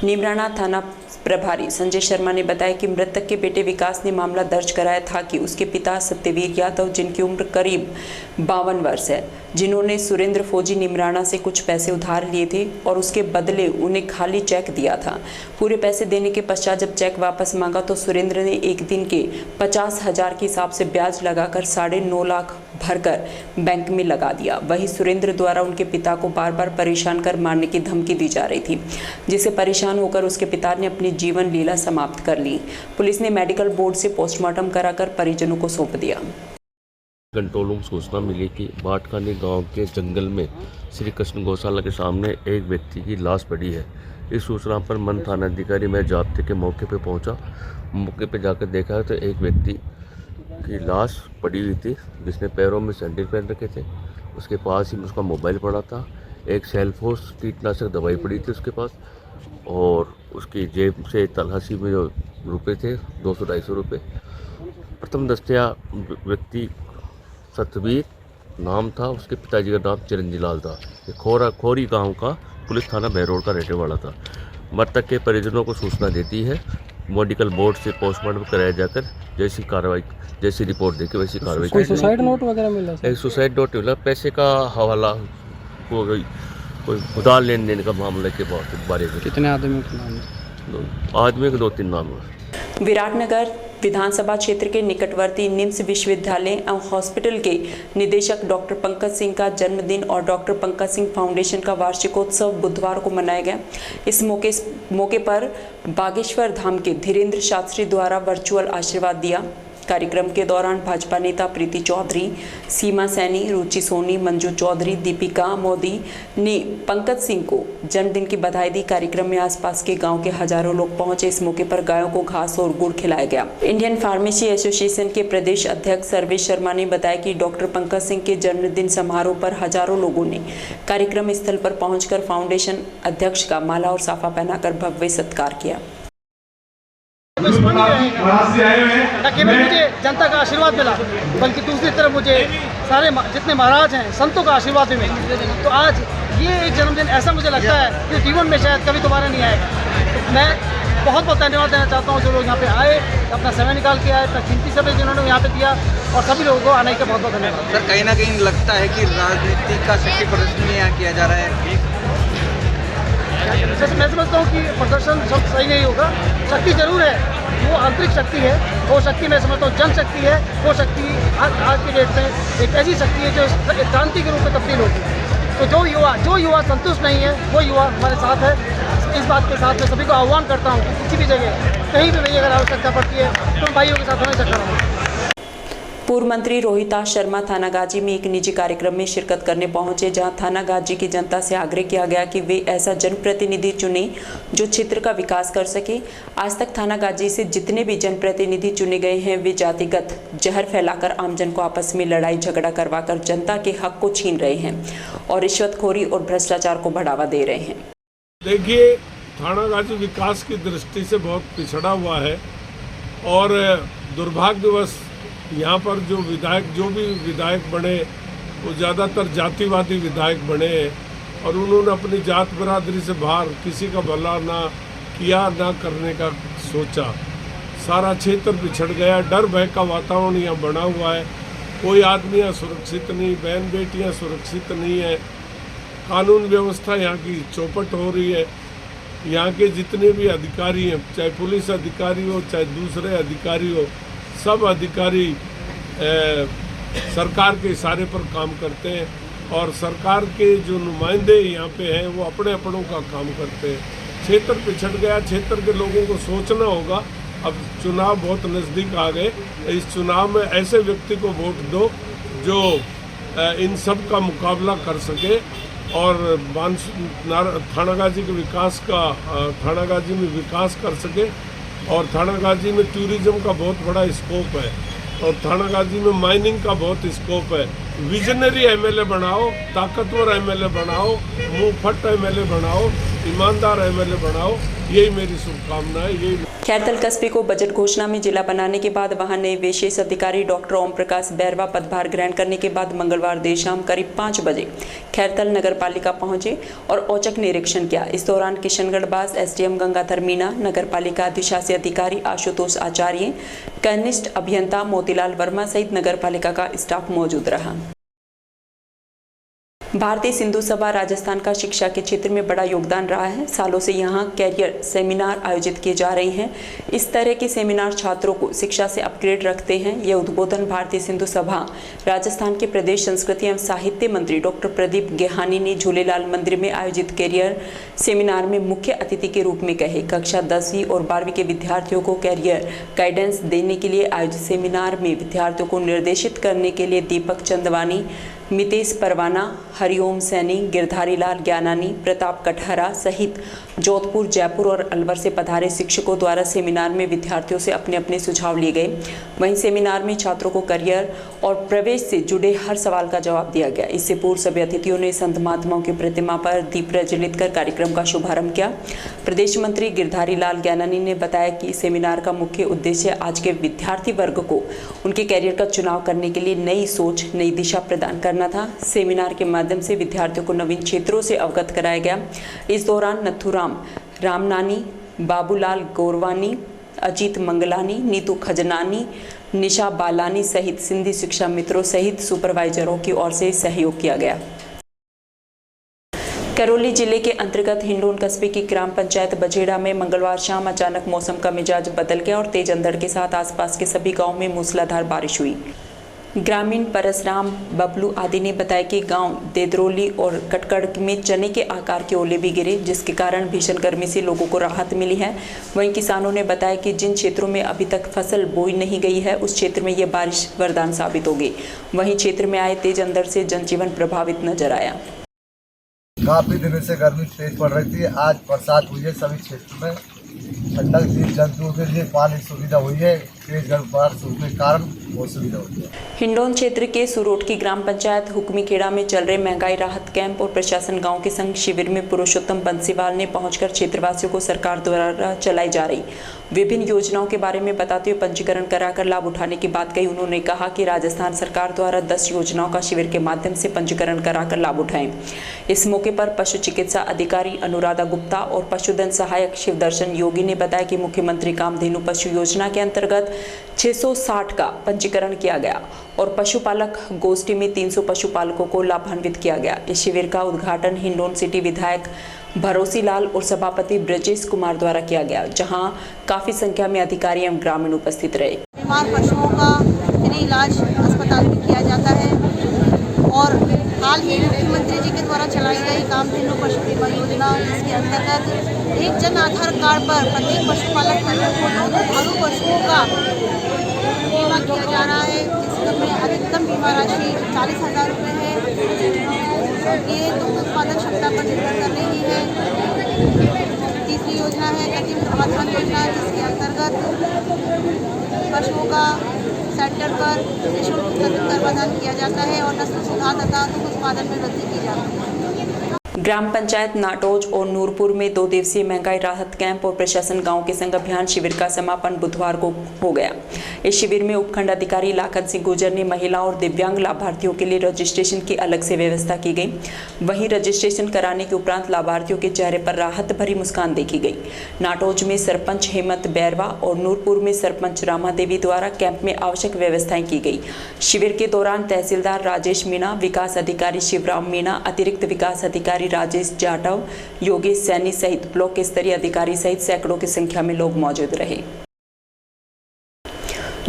नीमराना थाना प्रभारी संजय शर्मा ने बताया कि मृतक के बेटे विकास ने मामला दर्ज कराया था कि उसके पिता सत्यवीर यादव, जिनकी उम्र करीब 52 वर्ष है, जिन्होंने सुरेंद्र फौजी नीमराना से कुछ पैसे उधार लिए थे और उसके बदले उन्हें खाली चेक दिया था। पूरे पैसे देने के पश्चात जब चेक वापस मांगा तो सुरेंद्र ने एक दिन के 50,000 के हिसाब से ब्याज लगाकर 9.5 लाख भरकर बैंक में लगा दिया। वहीं सुरेंद्र द्वारा उनके पिता को बार बार परेशान कर मारने की धमकी दी जा रही थी, जिससे परेशान होकर उसके पिता ने अपनी जीवन लीला समाप्त कर ली। पुलिस ने मेडिकल बोर्ड से पोस्टमार्टम कराकर परिजनों को सौंप दिया। कंट्रोल रूम सूचना मिली कि बाटखाने गांव के जंगल में श्री कृष्ण गौशाला के सामने एक व्यक्ति की लाश पड़ी है। इस सूचना पर मन थाना अधिकारी मैं जाब्ते के मौके पर पहुंचा। मौके पर जाकर देखा तो एक व्यक्ति की लाश पड़ी हुई थी, जिसने पैरों में सैंडल पहन रखे थे। उसके पास ही उसका मोबाइल पड़ा था, एक सेल्फोस कीटनाशक दवाई पड़ी थी उसके पास, और उसकी जेब से तलाशी में जो रुपये थे 200-250 रुपये। प्रथम दृष्टया व्यक्ति सतवीर नाम था, उसके पिताजी का नाम चिरंजीव लाल था। खोरी गांव का पुलिस थाना बहरोड का रहने वाला था। मृतक के परिजनों को सूचना देती है। मेडिकल बोर्ड से पोस्टमार्टम कराया जाकर जैसी रिपोर्ट देखी वैसी कार्रवाई की। सुसाइड नोट वगैरह मिला? एक सुसाइड नोट मिला, पैसे का हवाला हो गई, कोई उधार लेन देन का मामले के बारे में। कितने आदमी के नाम? आदमी के 2-3 नाम है। विराटनगर विधानसभा क्षेत्र के निकटवर्ती निम्स विश्वविद्यालय एवं हॉस्पिटल के निदेशक डॉक्टर पंकज सिंह का जन्मदिन और डॉक्टर पंकज सिंह फाउंडेशन का वार्षिकोत्सव बुधवार को मनाया गया। इस मौके पर बागेश्वर धाम के धीरेन्द्र शास्त्री द्वारा वर्चुअल आशीर्वाद दिया। कार्यक्रम के दौरान भाजपा नेता प्रीति चौधरी, सीमा सैनी, रुचि सोनी, मंजू चौधरी, दीपिका मोदी ने पंकज सिंह को जन्मदिन की बधाई दी। कार्यक्रम में आसपास के गांव के हजारों लोग पहुंचे। इस मौके पर गायों को घास और गुड़ खिलाया गया। इंडियन फार्मेसी एसोसिएशन के प्रदेश अध्यक्ष सर्वेश शर्मा ने बताया कि डॉक्टर पंकज सिंह के जन्मदिन समारोह पर हजारों लोगों ने कार्यक्रम स्थल पर पहुंचकर फाउंडेशन अध्यक्ष का माला और साफा पहनाकर भव्य सत्कार किया। न केवल मुझे जनता का आशीर्वाद मिला, बल्कि दूसरी तरफ मुझे सारे जितने महाराज हैं संतों का आशीर्वाद भी मिला। तो आज ये एक जन्मदिन ऐसा मुझे लगता है कि जीवन में शायद कभी दोबारा नहीं आएगा। तो मैं बहुत बहुत धन्यवाद देना चाहता हूँ जो लोग यहाँ पे आए, अपना समय निकाल के आए, अपना कीमती समय जिन्होंने यहाँ पे दिया। और सभी लोगों को आने का बहुत बहुत धन्यवाद। सर कहीं ना कहीं लगता है कि राजनीति का शक्ति प्रदर्शन यहाँ किया जा रहा है। मैं समझता हूँ कि प्रदर्शन सब सही नहीं होगा, शक्ति जरूर है, वो आंतरिक शक्ति है, वो शक्ति मैं समझता हूँ जनशक्ति है, वो शक्ति आज की डेट में एक ऐसी शक्ति है जो क्रांति के रूप में तब्दील होगी। तो जो युवा संतुष्ट नहीं है वो युवा हमारे साथ है। इस बात के साथ मैं सभी को आह्वान करता हूँ कि किसी भी जगह कहीं भी अगर आवश्यकता पड़ती है तो भाइयों के साथ हमेशा खड़ा हूँ। पूर्व मंत्री रोहिताश शर्मा थानागाजी में एक निजी कार्यक्रम में शिरकत करने पहुंचे, जहां थानागाजी की जनता से आग्रह किया गया कि वे ऐसा जनप्रतिनिधि चुने जो क्षेत्र का विकास कर सके। आज तक थानागाजी से जितने भी जनप्रतिनिधि चुने गए हैं वे जातिगत जहर फैलाकर आमजन को आपस में लड़ाई झगड़ा करवाकर जनता के हक को छीन रहे हैं और रिश्वतखोरी और भ्रष्टाचार को बढ़ावा दे रहे हैं। देखिए, थानागाजी विकास की दृष्टि से बहुत पिछड़ा हुआ है और दुर्भाग्यवश यहाँ पर जो भी विधायक बने वो ज़्यादातर जातिवादी विधायक बने और उन्होंने अपनी जात बिरादरी से बाहर किसी का भला ना किया ना करने का सोचा। सारा क्षेत्र पिछड़ गया, डर भय का वातावरण यहाँ बना हुआ है। कोई आदमी यहाँ सुरक्षित नहीं, बहन बेटियाँ सुरक्षित नहीं है, कानून व्यवस्था यहाँ की चौपट हो रही है। यहाँ के जितने भी अधिकारी हैं, चाहे पुलिस अधिकारी हो चाहे दूसरे अधिकारी हो, सब अधिकारी सरकार के इशारे पर काम करते हैं और सरकार के जो नुमाइंदे यहाँ पे हैं वो अपने अपनों का काम करते हैं। क्षेत्र पिछड़ गया, क्षेत्र के लोगों को सोचना होगा। अब चुनाव बहुत नज़दीक आ गए, इस चुनाव में ऐसे व्यक्ति को वोट दो जो इन सब का मुकाबला कर सके और थानागाजी के विकास का थानागाजी में विकास कर सके। और थानागाजी में टूरिज्म का बहुत बड़ा स्कोप है और थानागाजी में माइनिंग का बहुत स्कोप है। विजनरी एमएलए बनाओ, ताकतवर एमएलए बनाओ, मुंहफट एमएलए बनाओ, ईमानदार एमएलए बनाओ, यही मेरी शुभकामना है। यही खैरतल कस्बे को बजट घोषणा में जिला बनाने के बाद वहां नए विशेष अधिकारी डॉक्टर ओम प्रकाश बैरवा पदभार ग्रहण करने के बाद मंगलवार देर शाम करीब 5 बजे खैरतल नगर पालिका पहुंचे और औचक निरीक्षण किया। इस दौरान किशनगढ़ एसडीएम गंगाधर मीणा, नगर पालिका अधिशासी अधिकारी आशुतोष आचार्य, कनिष्ठ अभियंता मोतीलाल वर्मा सहित नगर पालिका का स्टाफ मौजूद रहा। भारतीय सिंधु सभा राजस्थान का शिक्षा के क्षेत्र में बड़ा योगदान रहा है। सालों से यहाँ कैरियर सेमिनार आयोजित किए जा रहे हैं। इस तरह के सेमिनार छात्रों को शिक्षा से अपग्रेड रखते हैं। यह उद्बोधन भारतीय सिंधु सभा राजस्थान के प्रदेश संस्कृति एवं साहित्य मंत्री डॉक्टर प्रदीप गेहानी ने झूलेलाल मंदिर में आयोजित कैरियर सेमिनार में मुख्य अतिथि के रूप में कहे। कक्षा 10वीं और 12वीं के विद्यार्थियों को कैरियर गाइडेंस देने के लिए आयोजित सेमिनार में विद्यार्थियों को निर्देशित करने के लिए दीपक चंदवानी, मितेश परवाना, हरिओम सैनी, गिरधारी लाल ज्ञानानी, प्रताप कटहरा सहित जोधपुर, जयपुर और अलवर से पधारे शिक्षकों द्वारा सेमिनार में विद्यार्थियों से अपने अपने सुझाव लिए गए। वहीं सेमिनार में छात्रों को करियर और प्रवेश से जुड़े हर सवाल का जवाब दिया गया। इससे पूर्व सभी अतिथियों ने संत महात्माओं की प्रतिमा पर दीप प्रज्वलित कर कार्यक्रम का शुभारंभ किया। प्रदेश मंत्री गिरधारी लाल ज्ञानानी ने बताया कि सेमिनार का मुख्य उद्देश्य आज के विद्यार्थी वर्ग को उनके कैरियर का चुनाव करने के लिए नई सोच, नई दिशा प्रदान करना था। सेमिनार के माध्यम से विद्यार्थियों को नवीन क्षेत्रों से अवगत कराया गया। इस दौरान नथुराम रामनानी, बाबूलाल गोरवानी, अजीत मंगलानी, नीतू खजनानी, निशा बालानी सहित सिंधी शिक्षा मित्रों सहित सुपरवाइजरों की ओर से सहयोग किया गया। करौली जिले के अंतर्गत हिंडोन कस्बे की ग्राम पंचायत बजेड़ा में मंगलवार शाम अचानक मौसम का मिजाज बदल गया और तेज अंधड़ के साथ आसपास के सभी गांव में मूसलाधार बारिश हुई। ग्रामीण परसराम, बबलू आदि ने बताया कि गांव देदरोली और कटकड़ में चने के आकार के ओले भी गिरे, जिसके कारण भीषण गर्मी से लोगों को राहत मिली है। वहीं किसानों ने बताया कि जिन क्षेत्रों में अभी तक फसल बोई नहीं गई है उस क्षेत्र में यह बारिश वरदान साबित होगी। वहीं क्षेत्र में आए तेज अंधड़ से जनजीवन प्रभावित नजर आया। काफी दिनों से गर्मी तेज पड़ रही थी, आज बरसात हुई है, सभी क्षेत्र में ठंडक जीव जंतुओं के लिए पानी सुविधा हुई है। तेज बारिश होने के कारण बहुत सुविधा हुई है। हिंडोन क्षेत्र के सुरोट की ग्राम पंचायत हुक्मीखेड़ा में चल रहे महंगाई राहत कैंप और प्रशासन गांव के संघ शिविर में पुरुषोत्तम बंसीवाल ने पहुंचकर क्षेत्रवासियों को सरकार द्वारा चलाई जा रही विभिन्न योजनाओं के बारे में बताते हुए पंजीकरण कराकर लाभ उठाने की बात कही। उन्होंने कहा कि राजस्थान सरकार द्वारा 10 योजनाओं का शिविर के माध्यम से पंजीकरण कराकर लाभ उठाएं। इस मौके पर पशु चिकित्सा अधिकारी अनुराधा गुप्ता और पशुधन सहायक शिवदर्शन योगी ने बताया कि मुख्यमंत्री कामधेनु पशु योजना के अंतर्गत 660 का पंजीकरण किया गया और पशुपालक गोष्ठी में 300 पशुपालकों को लाभान्वित किया गया। इस शिविर का उद्घाटन हिंडौन सिटी विधायक भरोसी लाल और सभापति ब्रजेश कुमार द्वारा किया गया, जहां काफी संख्या में अधिकारी एवं ग्रामीण उपस्थित रहे। बीमार पशुओं का फ्री इलाज अस्पताल में किया जाता है और हाल ही मुख्यमंत्री जी के द्वारा चलाई गई कामधेनु पशु बीमा योजना, जिसके अंतर्गत एक जन आधार कार्ड पर प्रत्येक पशुपालक को 2 दुधारू पशुओं का बीमा किया जा रहा है, जिसमें अधिकतम बीमा राशि 40,000 रुपये है। ये दुग्ध उत्पादन क्षमता पर निर्भर कर रही है। तीसरी योजना है कृत्रिम गर्भाधान योजना, जिसके अंतर्गत पशुओं का सेंटर पर निःशुल्क गर्भाधान किया जाता है और नस्ल सुधार तथा दुग्ध उत्पादन में वृद्धि की जाती है। ग्राम पंचायत नाटोज और नूरपुर में 2 दिवसीय महंगाई राहत कैंप और प्रशासन गांव के संग अभियान शिविर का समापन बुधवार को हो गया। इस शिविर में उपखंड अधिकारी लाखन सिंह गुर्जर ने महिला और दिव्यांग लाभार्थियों के लिए रजिस्ट्रेशन की अलग से व्यवस्था की गई। वहीं रजिस्ट्रेशन कराने के उपरांत लाभार्थियों के चेहरे पर राहत भरी मुस्कान देखी गई। नाटोज में सरपंच हेमंत बैरवा और नूरपुर में सरपंच रामा देवी द्वारा कैंप में आवश्यक व्यवस्थाएं की गई। शिविर के दौरान तहसीलदार राजेश मीणा, विकास अधिकारी शिवराम मीणा, अतिरिक्त विकास अधिकारी राजेश जाटव, योगेश सैनी सहित ब्लॉक स्तरीय अधिकारी सहित सैकड़ों की संख्या में लोग मौजूद रहे।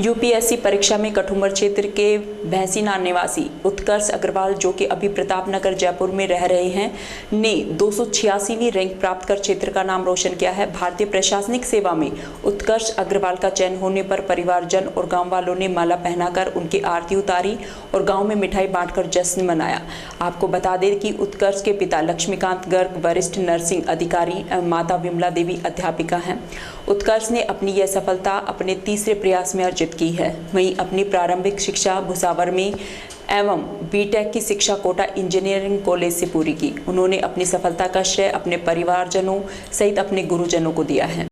यूपीएससी परीक्षा में कठुमर क्षेत्र के भैंसीना निवासी उत्कर्ष अग्रवाल, जो कि अभी प्रतापनगर जयपुर में रह रहे हैं, ने 286वीं रैंक प्राप्त कर क्षेत्र का नाम रोशन किया है। भारतीय प्रशासनिक सेवा में उत्कर्ष अग्रवाल का चयन होने पर परिवारजन और गांव वालों ने माला पहनाकर उनकी आरती उतारी और गांव में मिठाई बांटकर जश्न मनाया। आपको बता दें कि उत्कर्ष के पिता लक्ष्मीकांत गर्ग वरिष्ठ नर्सिंग अधिकारी एवं माता विमला देवी अध्यापिका हैं। उत्कर्ष ने अपनी यह सफलता अपने तीसरे प्रयास में अर्जित की है। वहीं अपनी प्रारंभिक शिक्षा भुसावर में एवं बीटेक की शिक्षा कोटा इंजीनियरिंग कॉलेज से पूरी की। उन्होंने अपनी सफलता का श्रेय अपने परिवारजनों सहित अपने गुरुजनों को दिया है।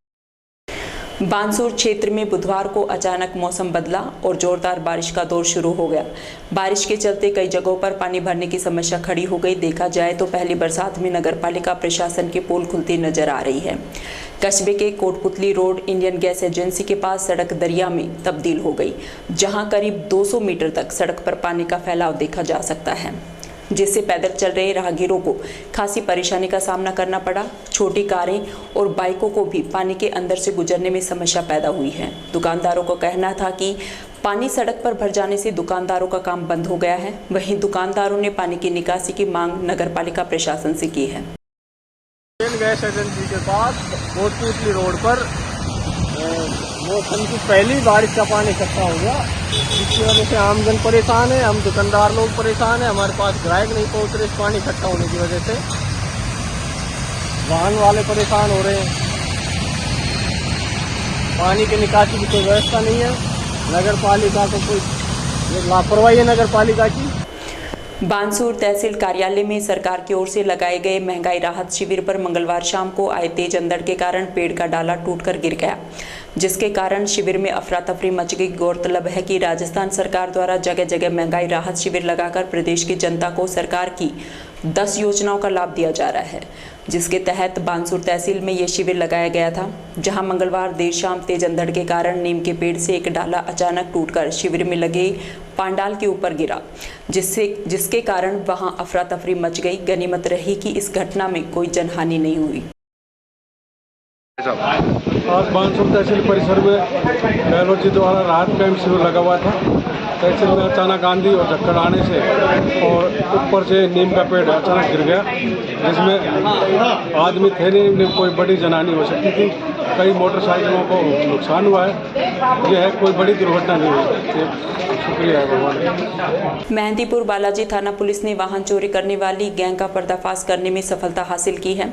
बानसूर क्षेत्र में बुधवार को अचानक मौसम बदला और जोरदार बारिश का दौर शुरू हो गया। बारिश के चलते कई जगहों पर पानी भरने की समस्या खड़ी हो गई। देखा जाए तो पहली बरसात में नगरपालिका प्रशासन की पोल खुलती नजर आ रही है। कस्बे के Kotputli road Indian gas agency के पास सड़क दरिया में तब्दील हो गई, जहां करीब 200 मीटर तक सड़क पर पानी का फैलाव देखा जा सकता है, जिससे पैदल चल रहे राहगीरों को खासी परेशानी का सामना करना पड़ा। छोटी कारें और बाइकों को भी पानी के अंदर से गुजरने में समस्या पैदा हुई है। दुकानदारों का कहना था कि पानी सड़क पर भर जाने से दुकानदारों का काम बंद हो गया है। वहीं दुकानदारों ने पानी की निकासी की मांग नगरपालिका प्रशासन से की है। गैस एजेंसी के पास कोटपुतली रोड पर मौसम की पहली बारिश का पानी इकट्ठा हो गया, जिसकी वजह से आमजन परेशान है, हम दुकानदार लोग परेशान है। हमारे पास ग्राहक नहीं पहुंच रहे इस पानी इकट्ठा होने की वजह से। वाहन वाले परेशान हो रहे हैं। पानी की निकासी की कोई व्यवस्था नहीं है। नगर पालिका को कोई लापरवाही है नगर पालिका की। बानसूर तहसील कार्यालय में सरकार की ओर से लगाए गए महंगाई राहत शिविर पर मंगलवार शाम को आए तेज अंधड़ के कारण पेड़ का डाला टूटकर गिर गया, जिसके कारण शिविर में अफरा तफरी मच गई। गौरतलब है कि राजस्थान सरकार द्वारा जगह जगह महंगाई राहत शिविर लगाकर प्रदेश की जनता को सरकार की 10 योजनाओं का लाभ दिया जा रहा है, जिसके तहत बानसूर तहसील में ये शिविर लगाया गया था, जहां मंगलवार देर शाम तेज अंधड़ के कारण नीम के पेड़ से एक डाला अचानक टूटकर शिविर में लगे पांडाल के ऊपर गिरा, जिसके कारण वहां अफरा तफरी मच गई। गनीमत रही कि इस घटना में कोई जनहानि नहीं हुई। आज बानसूर तहसील परिसर में गहलोत जी द्वारा राहत कैंप शिविर लगा हुआ था। तहसील में अचानक आंधी और झक्कड़ आने से और ऊपर से नीम का पेड़ अचानक गिर गया, जिसमें आदमी थे नहीं, कोई बड़ी जनहानि हो सकती थी। कई मोटरसाइकिलों को नुकसान हुआ है। यह है, कोई बड़ी दुर्घटना नहीं हुई। शुक्रिया भगवान। मेहंदीपुर बालाजी थाना पुलिस ने वाहन चोरी करने वाली गैंग का पर्दाफाश करने में सफलता हासिल की है।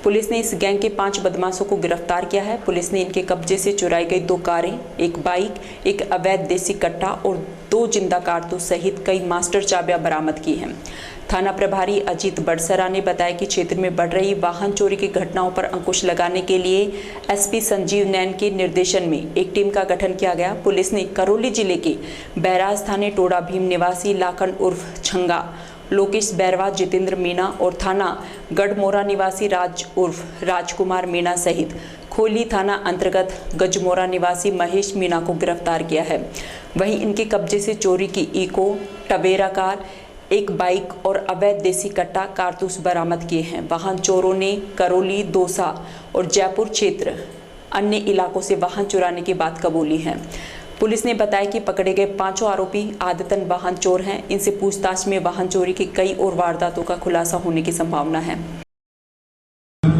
पुलिस ने इस गैंग के 5 बदमाशों को गिरफ्तार किया है। पुलिस ने इनके कब्जे से चुराई गई 2 कारें, एक बाइक, एक अवैध देसी कट्टा और 2 जिंदा कारतूस सहित कई मास्टर चाबियां बरामद की हैं। थाना प्रभारी अजीत बड़सरा ने बताया कि क्षेत्र में बढ़ रही वाहन चोरी की घटनाओं पर अंकुश लगाने के लिए एसपी संजीव नैन के निर्देशन में एक टीम का गठन किया गया। पुलिस ने करौली जिले के बैराज थाने टोड़ा भीम निवासी लाखन उर्फ छंगा, लोकेश बैरवा, जितेंद्र मीणा और थाना गढ़मोरा निवासी राज उर्फ राजकुमार मीणा सहित खोली थाना अंतर्गत गजमोरा निवासी महेश मीणा को गिरफ्तार किया है। वहीं इनके कब्जे से चोरी की इको, टवेरा कार, एक बाइक और अवैध देसी कट्टा कारतूस बरामद किए हैं। वाहन चोरों ने करौली, दौसा और जयपुर क्षेत्र अन्य इलाकों से वाहन चुराने की बात कबूली है। पुलिस ने बताया कि पकड़े गए 5 आरोपी आदतन वाहन चोर हैं। इनसे पूछताछ में वाहन चोरी की कई और वारदातों का खुलासा होने की संभावना है।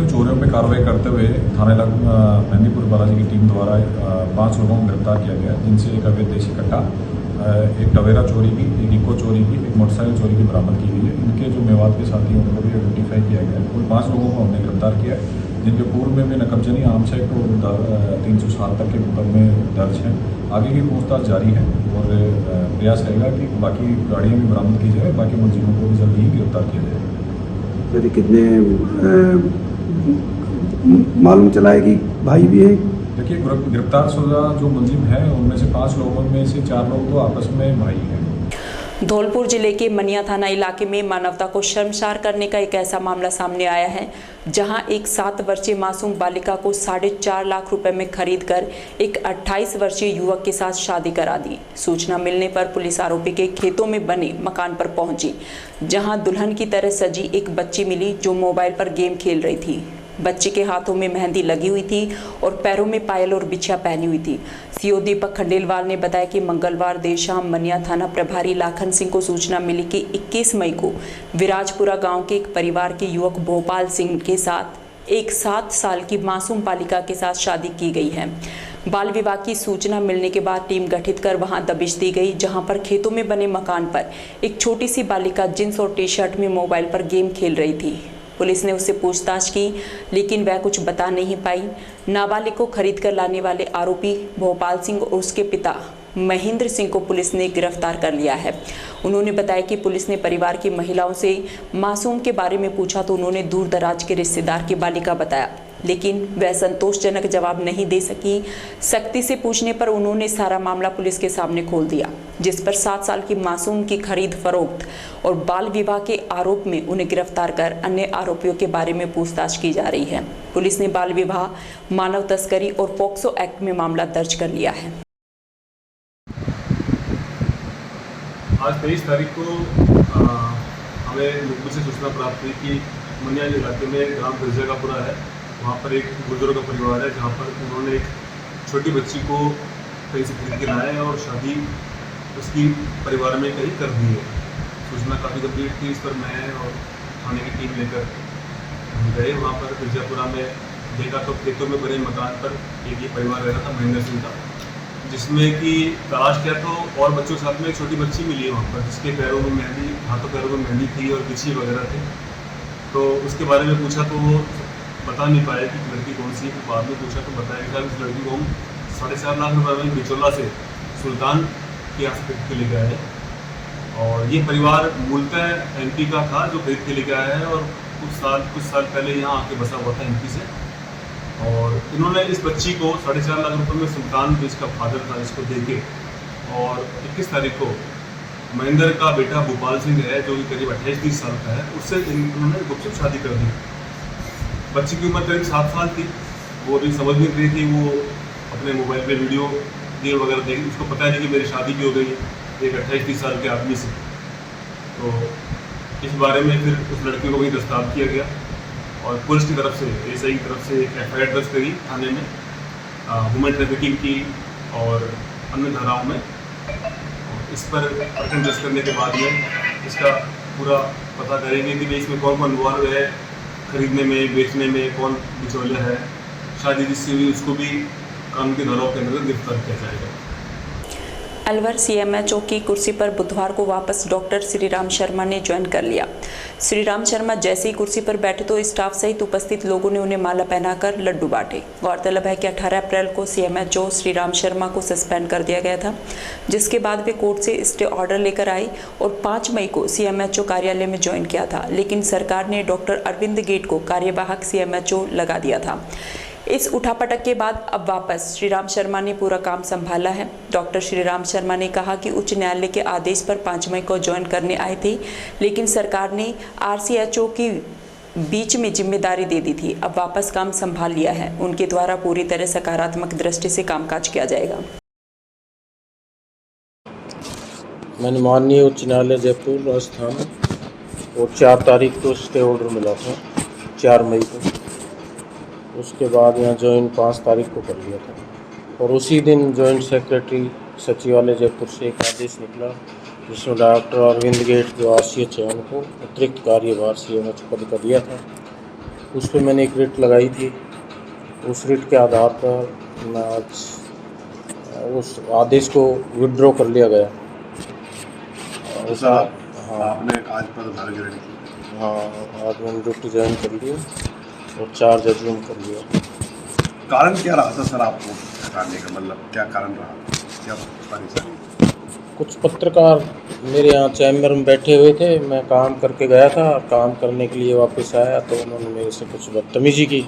चोरियों पर कार्रवाई करते हुए थाना मेहंदीपुर बालाजी की टीम द्वारा 5 लोगों को गिरफ्तार किया गया, जिनसे एक अवैध देशी कट्टा, एक टवेरा चोरी की, एक इको चोरी की, एक मोटरसाइकिल चोरी की बरामद की गई है। इनके जो मेवात के साथी हैं उनको भी आइडेंटिफाई किया गया है। कुल 5 लोगों को हमने गिरफ्तार किया है, जिनके पूर्व में भी नकबजनी आम से 307 तक के मुकदमे दर्ज हैं। आगे की पूछताछ जारी है और प्रयास रहेगा कि बाकी गाड़ियाँ भी बरामद की जाए, बाकी मुलजिमों को भी जल्दी ही गिरफ्तार किया जाए। यदि कितने मालूम चला है कि भाई भी हैं? देखिए, गिरफ्तार शुदा जो मुलजिम हैं उनमें से 5 लोगों में से 4 लोग तो आपस में भाई हैं। धौलपुर जिले के मनिया थाना इलाके में मानवता को शर्मसार करने का एक ऐसा मामला सामने आया है, जहां एक 7 वर्षीय मासूम बालिका को 4.5 लाख रुपए में खरीदकर एक 28 वर्षीय युवक के साथ शादी करा दी। सूचना मिलने पर पुलिस आरोपी के खेतों में बने मकान पर पहुंची, जहां दुल्हन की तरह सजी एक बच्ची मिली जो मोबाइल पर गेम खेल रही थी। बच्ची के हाथों में मेहंदी लगी हुई थी और पैरों में पायल और बिछिया पहनी हुई थी। सीओ दीपक खंडेलवाल ने बताया कि मंगलवार देर शाम मनिया थाना प्रभारी लाखन सिंह को सूचना मिली कि 21 मई को विराजपुरा गांव के एक परिवार के युवक भोपाल सिंह के साथ एक 7 साल की मासूम बालिका के साथ शादी की गई है। बाल विवाह की सूचना मिलने के बाद टीम गठित कर वहां दबिश दी गई, जहां पर खेतों में बने मकान पर एक छोटी सी बालिका जींस और टी-शर्ट में मोबाइल पर गेम खेल रही थी। पुलिस ने उससे पूछताछ की, लेकिन वह कुछ बता नहीं पाई। नाबालिग को खरीद कर लाने वाले आरोपी भोपाल सिंह और उसके पिता महेंद्र सिंह को पुलिस ने गिरफ्तार कर लिया है। उन्होंने बताया कि पुलिस ने परिवार की महिलाओं से मासूम के बारे में पूछा तो उन्होंने दूर दराज के रिश्तेदार की बालिका बताया, लेकिन वह संतोषजनक जवाब नहीं दे सकी। सख्ती से पूछने पर उन्होंने सारा मामला पुलिस के सामने खोल दिया, जिस पर 7 साल की मासूम की खरीद फरोख्त और बाल विवाह के आरोप में उन्हें गिरफ्तार कर अन्य आरोपियों के बारे में पूछताछ की जा रही है। पुलिस ने बाल विवाह, मानव तस्करी और पॉक्सो एक्ट में मामला दर्ज कर लिया है। आज 23 तारीख को हमें मुखबिर से सूचना प्राप्त हुई कि मनिया इलाके में ग्राम बिरजापुरा है, वहाँ पर एक बुजुर्ग का परिवार है, जहाँ पर उन्होंने एक छोटी बच्ची को कहीं से खरीद के लाए और शादी उसकी परिवार में कहीं कर दी है। सूचना काफ़ी गंभीर थी। इस पर मैं और थाने की टीम लेकर गए वहाँ पर बिरजापुरा में। देखा तो खेतों में बने मकान पर एक ये परिवार रह रहा था, महेंद्र सिंह का, जिसमें कि तलाश किया तो और बच्चों के साथ में एक छोटी बच्ची मिली है वहाँ पर, जिसके पैरों में मेहंदी, हाथों पैरों में मेहंदी थी और बिछी वगैरह थी। तो उसके बारे में पूछा तो वो बता नहीं पाया कि लड़की कौन सी है। बाद में पूछा तो बताया कि इस लड़की को हम 4.5 लाख रुपये में बिचौला से सुल्तान के यहाँ से खरीद के लेके आए। और ये परिवार मूलतः MP का था जो खरीद के लेके आया है और कुछ साल पहले यहाँ आके बसा हुआ था MP से। और इन्होंने इस बच्ची को 4.5 लाख रुपये में सुल्तान जो इसका फादर था इसको दे के, और 21 तारीख को महेंद्र का बेटा भोपाल सिंह है जो करीब 28-30 साल का है, उससे इन्होंने गुपचुप शादी कर दी। बच्ची की उम्र करीब 7 साल थी। वो अभी समझ नहीं रही थी, वो अपने मोबाइल पे वीडियो गेम वगैरह देखी। उसको पता नहीं कि मेरी शादी भी हो गई एक 28-30 साल के आदमी से। तो इस बारे में फिर उस लड़के को भी गिरफ्तार किया गया और पुलिस की तरफ से, SI की तरफ से एक FIR दर्ज करी थाने में ह्यूमन ट्रैफिकिंग की और अन्य धाराओं में। इस पर प्रकरण दर्ज करने के बाद में इसका पूरा पता करेंगे कि भाई इसमें कौन कौन इन्वॉल्व है, खरीदने में, बेचने में कौन बिचौलिया है, शादी जिससे हुई उसको भी कानून की धाराओं के अंतर्गत गिरफ्तार किया जाएगा। अलवर CMHO की कुर्सी पर बुधवार को वापस डॉक्टर श्रीराम शर्मा ने ज्वाइन कर लिया। श्रीराम शर्मा जैसे ही कुर्सी पर बैठे तो स्टाफ सहित उपस्थित लोगों ने उन्हें माला पहनाकर लड्डू बांटे। गौरतलब है कि 18 अप्रैल को CMHO श्रीराम शर्मा को सस्पेंड कर दिया गया था, जिसके बाद वे कोर्ट से स्टे ऑर्डर लेकर आए और 5 मई को CMHO कार्यालय में ज्वाइन किया था, लेकिन सरकार ने डॉक्टर अरविंद गेट को कार्यवाहक CMHO लगा दिया था। इस उठापटक के बाद अब वापस श्रीराम शर्मा ने पूरा काम संभाला है। डॉक्टर श्रीराम शर्मा ने कहा कि उच्च न्यायालय के आदेश पर 5 मई को ज्वाइन करने आए थे, लेकिन सरकार ने RCHO की बीच में जिम्मेदारी दे दी थी, अब वापस काम संभाल लिया है। उनके द्वारा पूरी तरह सकारात्मक दृष्टि से कामकाज किया जाएगा। मैंने माननीय उच्च न्यायालय जयपुर राजस्थान और 4 तारीख को स्टे ऑर्डर मिला था, 4 मई को। उसके बाद यहाँ ज्वाइन 5 तारीख को कर लिया था और उसी दिन जॉइंट सेक्रेटरी सचिवालय जयपुर से एक आदेश निकला जिसमें डॉक्टर अरविंद गेट जो RCH है उनको अतिरिक्त कार्यभार CMH पद का दिया था। उस पर मैंने एक रिट लगाई थी। उस रिट के आधार पर मैं आज उस आदेश को विड्रॉ कर लिया गया। हाँ, आपने आज पदभार ग्रहण किया? हाँ, आज मैंने ड्यूटी ज्वाइन कर लिया और 4 जज्यूम कर लिया। कारण क्या रहा था सर आपको हटाने का, मतलब क्या कारण रहा, क्या परेशानी? कुछ पत्रकार मेरे यहाँ चैम्बर में बैठे हुए थे, मैं काम करके गया था, काम करने के लिए वापस आया तो उन्होंने मेरे से कुछ बदतमीजी की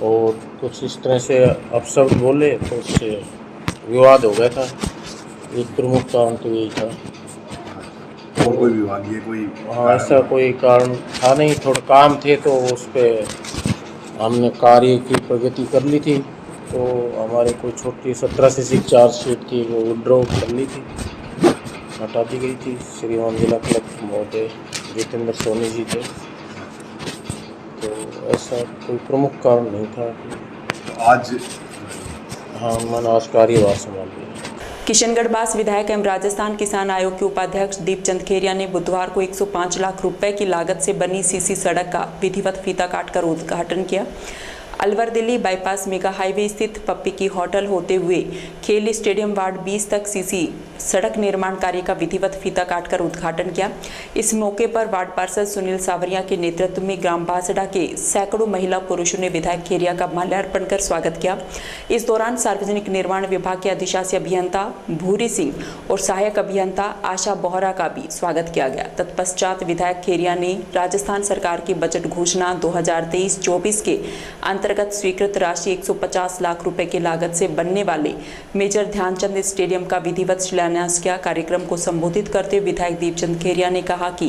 और कुछ इस तरह से अपशब्द बोले तो उससे विवाद हो गया था। एक प्रमुख कारण तो यही था। और कोई विवाद, ये कोई? हाँ, ऐसा कोई कारण था नहीं, थोड़ा काम थे तो उस पर हमने कार्य की प्रगति कर ली थी तो हमारे कोई छोटी 17 से 6 चार्जशीट थी वो विड्रॉ कर ली थी, हटा दी गई थी। श्रीमान जिला कलेक्टर महोदय जितेंद्र सोनी जी थे, तो ऐसा कोई प्रमुख कारण नहीं था। तो आज हाँ, मैंने आज कार्यभार संभाल लिया। किशनगढ़ बास विधायक एवं राजस्थान किसान आयोग के उपाध्यक्ष दीपचंद खेरिया ने बुधवार को 105 लाख रुपए की लागत से बनी सीसी सड़क का विधिवत फीता काटकर उद्घाटन किया। Alwar Delhi bypass mega highway स्थित पप्पी की होटल होते हुए खेल स्टेडियम वार्ड 20 तक सीसी सड़क निर्माण कार्य का विधिवत फीता काटकर उद्घाटन किया। इस मौके पर वार्ड पार्षद सुनील सावरिया के नेतृत्व में ग्राम बासड़ा के सैकड़ों महिला पुरुषों ने विधायक खेरिया का माल्यार्पण कर स्वागत किया। इस दौरान सार्वजनिक निर्माण विभाग के अधिशासी अभियंता भूरी सिंह और सहायक अभियंता आशा बोहरा का भी स्वागत किया गया। तत्पश्चात विधायक खेरिया ने राजस्थान सरकार की बजट घोषणा 2023-24 के अंतर्गत स्वीकृत राशि 150 लाख रुपए की लागत से बनने वाले मेजर ध्यानचंद स्टेडियम का विधिवत शिलान्यास किया। कार्यक्रम को संबोधित करते हुए विधायक दीपचंद खेरिया ने कहा कि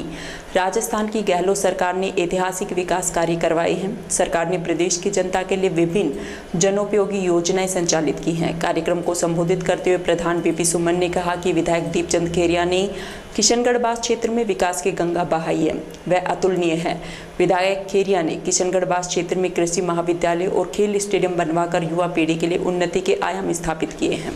राजस्थान की गहलोत सरकार ने ऐतिहासिक विकास कार्य करवाए हैं। सरकार ने प्रदेश की जनता के लिए विभिन्न जनोपयोगी योजनाएं संचालित की हैं। कार्यक्रम को संबोधित करते हुए प्रधान VP सुमन ने कहा कि विधायक दीपचंद खेरिया ने किशनगढ़ बास क्षेत्र में विकास की गंगा बहाई है, वह अतुलनीय है। विधायक खेरिया ने किशनगढ़ बास क्षेत्र में कृषि महाविद्यालय और खेल स्टेडियम बनवाकर युवा पीढ़ी के लिए उन्नति के आयाम स्थापित किए हैं।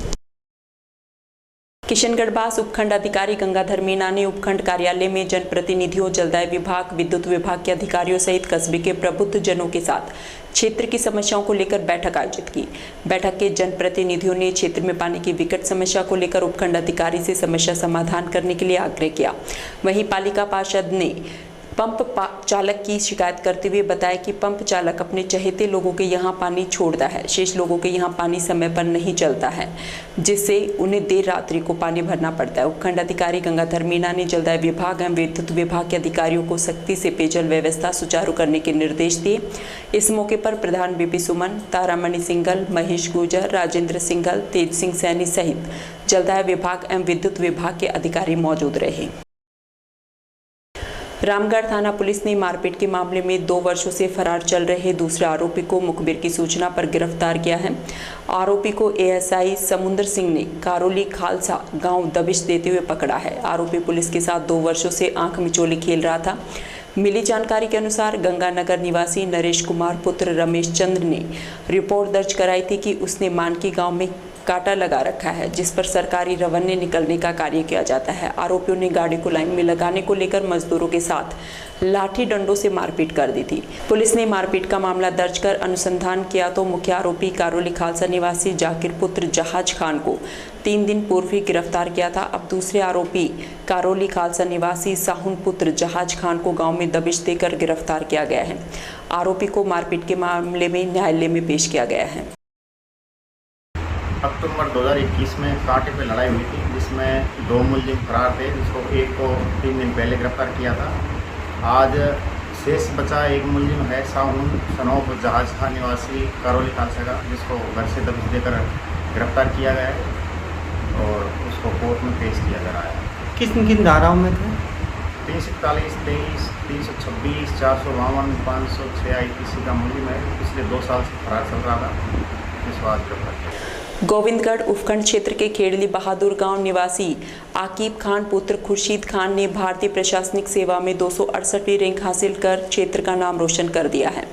किशनगढ़ बास उपखंड अधिकारी गंगाधर मीणा ने उपखंड कार्यालय में जनप्रतिनिधियों, जलदाय विभाग, विद्युत विभाग के अधिकारियों सहित कस्बे के प्रबुद्ध जनों के साथ क्षेत्र की समस्याओं को लेकर बैठक आयोजित की। बैठक के जनप्रतिनिधियों ने क्षेत्र में पानी की विकट समस्या को लेकर उपखंड अधिकारी से समस्या समाधान करने के लिए आग्रह किया। वहीं पालिका पार्षद ने पंप चालक की शिकायत करते हुए बताया कि पंप चालक अपने चहेते लोगों के यहाँ पानी छोड़ता है, शेष लोगों के यहाँ पानी समय पर नहीं चलता है, जिससे उन्हें देर रात्रि को पानी भरना पड़ता है। उपखंड अधिकारी गंगाधर मीणा ने जलदाय विभाग एवं विद्युत विभाग के अधिकारियों को सख्ती से पेयजल व्यवस्था सुचारू करने के निर्देश दिए। इस मौके पर प्रधान VP सुमन, तारामणि सिंघल, महेश गुर्जर, राजेंद्र सिंघल, तेज सिंह सैनी सहित जलदाय विभाग एवं विद्युत विभाग के अधिकारी मौजूद रहे। रामगढ़ थाना पुलिस ने मारपीट के मामले में 2 वर्षों से फरार चल रहे दूसरे आरोपी को मुखबिर की सूचना पर गिरफ्तार किया है। आरोपी को ASI समुंदर सिंह ने कारोली खालसा गांव दबिश देते हुए पकड़ा है। आरोपी पुलिस के साथ 2 वर्षों से आंख मिचोली खेल रहा था। मिली जानकारी के अनुसार गंगानगर निवासी नरेश कुमार पुत्र रमेश चंद्र ने रिपोर्ट दर्ज कराई थी कि उसने मानकी गाँव में कांटा लगा रखा है, जिस पर सरकारी रवन्य निकलने का कार्य किया जाता है। आरोपियों ने गाड़ी को लाइन में लगाने को लेकर मजदूरों के साथ लाठी डंडों से मारपीट कर दी थी। पुलिस ने मारपीट का मामला दर्ज कर अनुसंधान किया तो मुख्य आरोपी कारोली खालसा निवासी जाकिर पुत्र जहाज खान को 3 दिन पूर्व ही गिरफ्तार किया था। अब दूसरे आरोपी कारोली खालसा निवासी साहुन पुत्र जहाज खान को गाँव में दबिश देकर गिरफ्तार किया गया है। आरोपी को मारपीट के मामले में न्यायालय में पेश किया गया है। अक्टूबर 2021 में कांटे पे लड़ाई हुई थी, जिसमें 2 मुलजिम फरार थे, जिसको एक को 3 दिन पहले गिरफ्तार किया था। आज शेष बचा एक मुलजिम है साहुन सनोफ जहाज खान निवासी करौली खालसा का, जिसको घर से दबिश देकर गिरफ्तार किया गया है और उसको कोर्ट में पेश किया जा रहा है। किन किन धाराओं में थे? 341, 23, 326, 452, 506 IPC का मुलजिम है। पिछले 2 साल से फरार चल रहा था। इस बात पर गोविंदगढ़ उपखंड क्षेत्र के खेड़ली बहादुर गांव निवासी आकिब खान पुत्र खुर्शीद खान ने भारतीय प्रशासनिक सेवा में 268वीं रैंक हासिल कर क्षेत्र का नाम रोशन कर दिया है।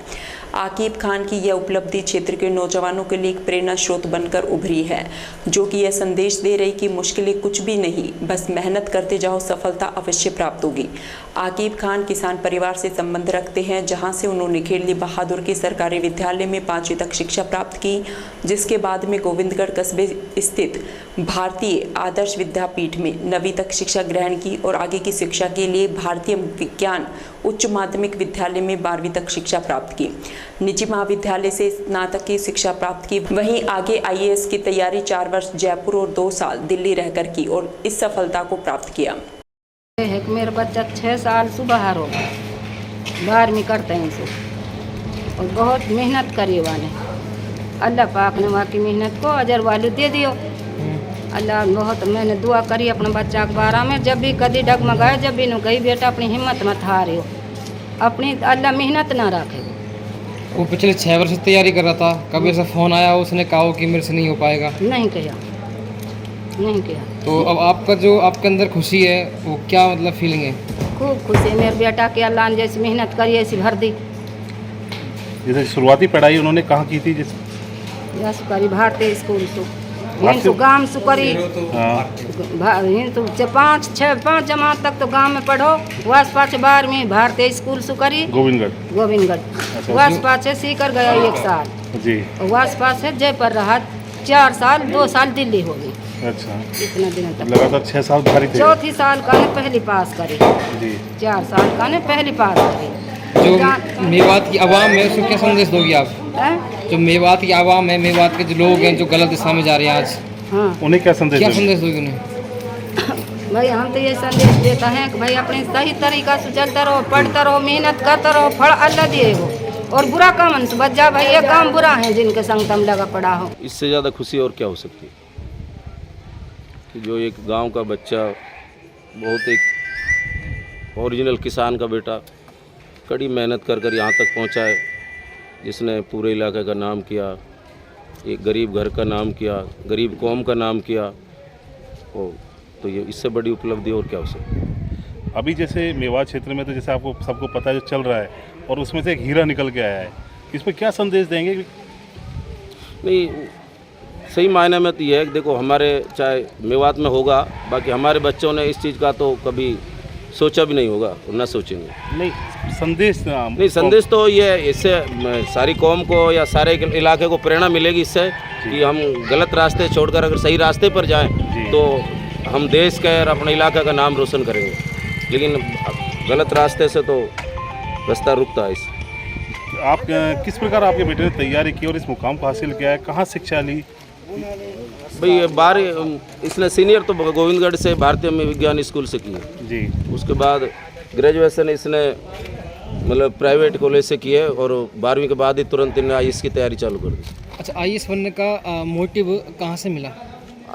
आकिब खान की यह उपलब्धि क्षेत्र के नौजवानों के लिए एक प्रेरणा स्रोत बनकर उभरी है, जो कि यह संदेश दे रही कि मुश्किलें कुछ भी नहीं, बस मेहनत करते जाओ, सफलता अवश्य प्राप्त होगी। आकिब खान किसान परिवार से संबंध रखते हैं, जहां से उन्होंने खेड़ली बहादुर के सरकारी विद्यालय में 5वीं तक शिक्षा प्राप्त की, जिसके बाद में गोविंदगढ़ कस्बे स्थित भारतीय आदर्श विद्यापीठ में 9वीं तक शिक्षा ग्रहण की और आगे की शिक्षा के लिए भारतीय विज्ञान उच्च माध्यमिक विद्यालय में 12वीं तक शिक्षा प्राप्त की। निजी महाविद्यालय से स्नातक की शिक्षा प्राप्त की। वहीं आगे IAS की तैयारी 4 वर्ष जयपुर और 2 साल दिल्ली रहकर की और इस सफलता को प्राप्त किया। मेरा बच्चा 6 साल से बाहर होगा, 12वीं करते हैं इसे, और बहुत मेहनत करी वाले। अल्लाह पाक ने वहाँ की मेहनत को अजर वाले दे दियो। अल्लाह बहुत मैंने दुआ करी अपने बच्चा के बारे में, जब भी कभी डगमगाए, जब भी कही बेटा अपनी हिम्मत मत हारियो, अपनी अल्लाह मेहनत ना रखे। वो पिछले 6 वर्ष से तैयारी कर रहा था, कभी ऐसा फ़ोन आया उसने कहा कि मेरे से नहीं हो पाएगा? नहीं किया, नहीं किया। तो अब आपका जो आपके अंदर खुशी है वो क्या मतलब फीलिंग है? खूब खुशी है मेरे बेटा के, अल्लाह ने जैसी मेहनत करी ऐसी भर दी। जैसे शुरुआती पढ़ाई उन्होंने कहाँ की थी? जैसे करी भारतीय स्कूल से, हिंदू गांव से करी, हिंदू 5 जमात तक तो गांव में पढ़ो, वास पाछे 12वीं भारतीय स्कूल से करी गोविंदगढ़ वास पाछे सीकर गया 1 साल जी, वास पाछे जयपुर रहा 4 साल, 2 साल दिल्ली हो गई। अच्छा, इतना दिन तक लगातार 6 साल भारी थे। 4थी साल का ने पहली पास करी जी, 4 साल का ने पहली पास करी। जो मेवात की आवाम है उसको क्या संदेश दोगी आप? जो मेवात की आवाम है, मेवात के जो लोग हैं जो गलत दिशा में जा रहे हैं आज, हाँ, उन्हें क्या संदेश दोगी उन्हें? भाई हम तो ये संदेश देता है कि भाई अपने सही तरीका से चलता रहो, पढ़ता रहो, मेहनत करता रहो, फल अल्लाह दिए हो, और बुरा काम से बच जा। भाई ये काम बुरा है जिनके संग तुम लगा पड़ा हो। इससे ज़्यादा खुशी और क्या हो सकती है कि जो एक गांव का बच्चा, बहुत एक ओरिजिनल किसान का बेटा, कड़ी मेहनत कर कर यहाँ तक पहुँचा है, जिसने पूरे इलाके का नाम किया, एक गरीब घर का नाम किया, गरीब कौम का नाम किया, और तो ये इससे बड़ी उपलब्धि और क्या हो सकती है? अभी जैसे मेवात क्षेत्र में तो जैसे आपको सबको पता है जो चल रहा है, और उसमें से एक हीरा निकल के आया है, इस पर क्या संदेश देंगे? नहीं, सही मायने में तो ये है कि देखो, हमारे चाहे मेवात में होगा, बाकी हमारे बच्चों ने इस चीज़ का तो कभी सोचा भी नहीं होगा और ना सोचेंगे। नहीं, संदेश नहीं, संदेश तो ये, इससे सारी कौम को या सारे इलाके को प्रेरणा मिलेगी इससे कि हम गलत रास्ते छोड़कर अगर सही रास्ते पर जाएं तो हम देश का और अपने इलाके का नाम रोशन करेंगे, लेकिन गलत रास्ते से तो रास्ता रुकता है। इस आप किस प्रकार आपके बेटे ने तैयारी की और इस मुकाम को हासिल किया है? कहाँ शिक्षा ली? भाई 12 इसने सीनियर तो गोविंदगढ़ से भारतीय विज्ञान स्कूल से की है जी, उसके बाद ग्रेजुएशन इसने मतलब प्राइवेट कॉलेज से की है, और 12वीं के बाद ही तुरंत इन्हें IAS की तैयारी चालू कर दी। अच्छा, IAS बनने का मोटिव कहाँ से मिला?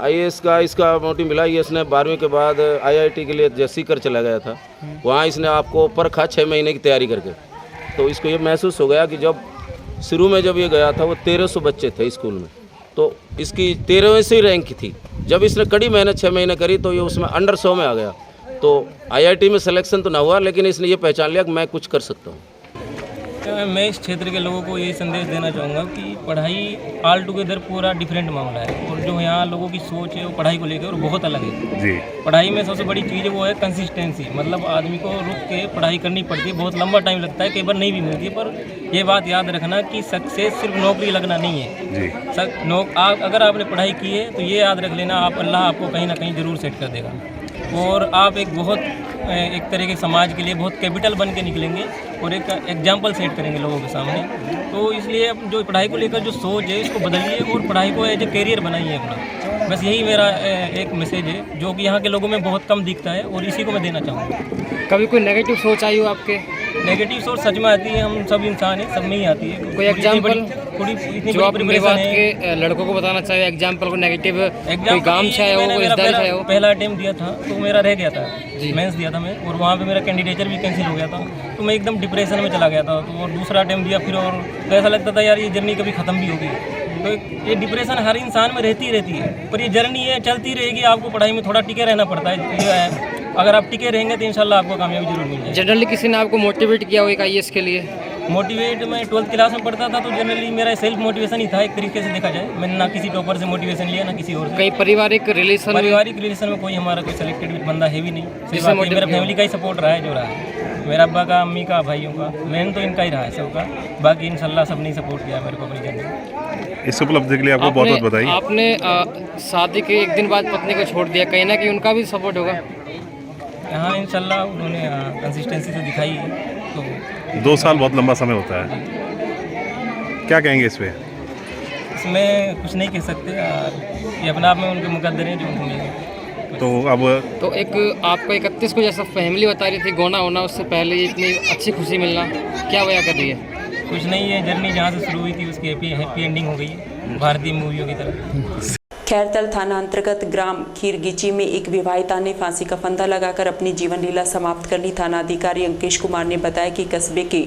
IAS का इसका मोटिव मिला, ये इसने 12वीं के बाद IIT के लिए सीकर चला गया था, वहाँ इसने आपको परखा 6 महीने की तैयारी करके, तो इसको ये महसूस हो गया कि जब शुरू में जब ये गया था वो 1300 बच्चे थे स्कूल में, तो इसकी 13वीं से रैंक थी। जब इसने कड़ी मेहनत 6 महीने करी तो ये उसमें अंडर 100 में आ गया, तो IIT में सिलेक्शन तो ना हुआ, लेकिन इसने ये पहचान लिया कि मैं कुछ कर सकता हूँ। मैं इस क्षेत्र के लोगों को यही संदेश देना चाहूँगा कि पढ़ाई ऑल टुगेदर पूरा डिफरेंट मामला है, और जो यहाँ लोगों की सोच है वो पढ़ाई को लेकर वो बहुत अलग है जी। पढ़ाई में सबसे बड़ी चीज़ वो है कंसिस्टेंसी, मतलब आदमी को रुक के पढ़ाई करनी पड़ती है, बहुत लंबा टाइम लगता है, कई बार नहीं भी मिलती है, पर ये बात याद रखना कि सक्सेस सिर्फ नौकरी लगना नहीं है जी। अगर आपने पढ़ाई की है तो ये याद रख लेना, आप अल्लाह आपको कहीं ना कहीं ज़रूर सेट कर देगा, और आप एक तरह के समाज के लिए बहुत कैपिटल बन के निकलेंगे और एक एग्जाम्पल सेट करेंगे लोगों के सामने। तो इसलिए जो पढ़ाई को लेकर जो सोच है इसको बदलिए और पढ़ाई को एज ए कैरियर बनाइए अपना। बस यही मेरा एक मैसेज है जो कि यहाँ के लोगों में बहुत कम दिखता है और इसी को मैं देना चाहूँगा। कभी कोई नेगेटिव सोच आई हो आपके? नेगेटिव सोच सच में आती है, हम सब इंसान हैं, सब में ही आती है। कोई एग्जाम्पल जो आप मेवात के लड़कों को बताना चाहिए, एग्जाम्पल को नेगेटिव, कोई गांव से आया हो, कोई इधर से आया हो? पहला अटेम्प्ट दिया था तो मेरा रह गया था, मेंस दिया था मैं, और वहाँ पे मेरा कैंडिडेचर भी कैंसिल हो गया था, तो मैं एकदम डिप्रेशन में चला गया था। तो और दूसरा अटेम्प्ट दिया फिर, और तो ऐसा लगता था यार ये जर्नी कभी ख़त्म भी होगी। तो ये डिप्रेशन हर इंसान में रहती है, पर ये जर्नी है चलती रहेगी। आपको पढ़ाई में थोड़ा टिके रहना पड़ता है, अगर आप टिके रहेंगे तो इंशाल्लाह आपको कामयाबी जरूर मिल जाएगी। जनरली किसी ने आपको मोटिवेट किया हो एक IAS के लिए? मोटिवेट मैं 12th क्लास में पढ़ता था, तो जनरली मेरा सेल्फ मोटिवेशन ही था एक तरीके से देखा जाए। मैंने ना किसी टॉपर से मोटिवेशन लिया ना किसी और से। कहीं पारिवारिक रिलेशन में कोई हमारा कोई सेलेक्टेड बंदा है भी नहीं, सिर्फ मेरा फैमिली का ही सपोर्ट रहा है जो रहा है, मेरा अब्बा का, अम्मी का, भाइयों का, मेन तो इनका ही रहा है सबका। बाकी इंशाल्लाह सब ने सपोर्ट किया मेरे को अपनी जर्नी। इस उपलब्धि के लिए आपको बहुत बहुत बधाई। आपने शादी के एक दिन बाद पत्नी को छोड़ दिया, कहीं ना कहीं उनका भी सपोर्ट होगा? हाँ इंशाल्लाह उन्होंने कंसिस्टेंसी तो दिखाई है। तो 2 साल बहुत लंबा समय होता है, क्या कहेंगे इसमें? इसमें कुछ नहीं कह सकते, ये अपने आप में उनके मुकद्दर हैं जो उन्होंने। तो अब तो एक आपको 31 को जैसा फैमिली बता रही थी गोना होना, उससे पहले इतनी अच्छी खुशी मिलना, क्या वजह कर रही है? कुछ नहीं है, जर्नी जहाँ से शुरू हुई थी उसकी हैप्पी एंडिंग हो गई है, भारतीय मूवियों की तरह। खैरतल थाना अंतर्गत ग्राम खीरगिची में एक विवाहिता ने फांसी का फंदा लगाकर अपनी जीवन लीला समाप्त कर ली। थाना अधिकारी अंकेश कुमार ने बताया कि कस्बे के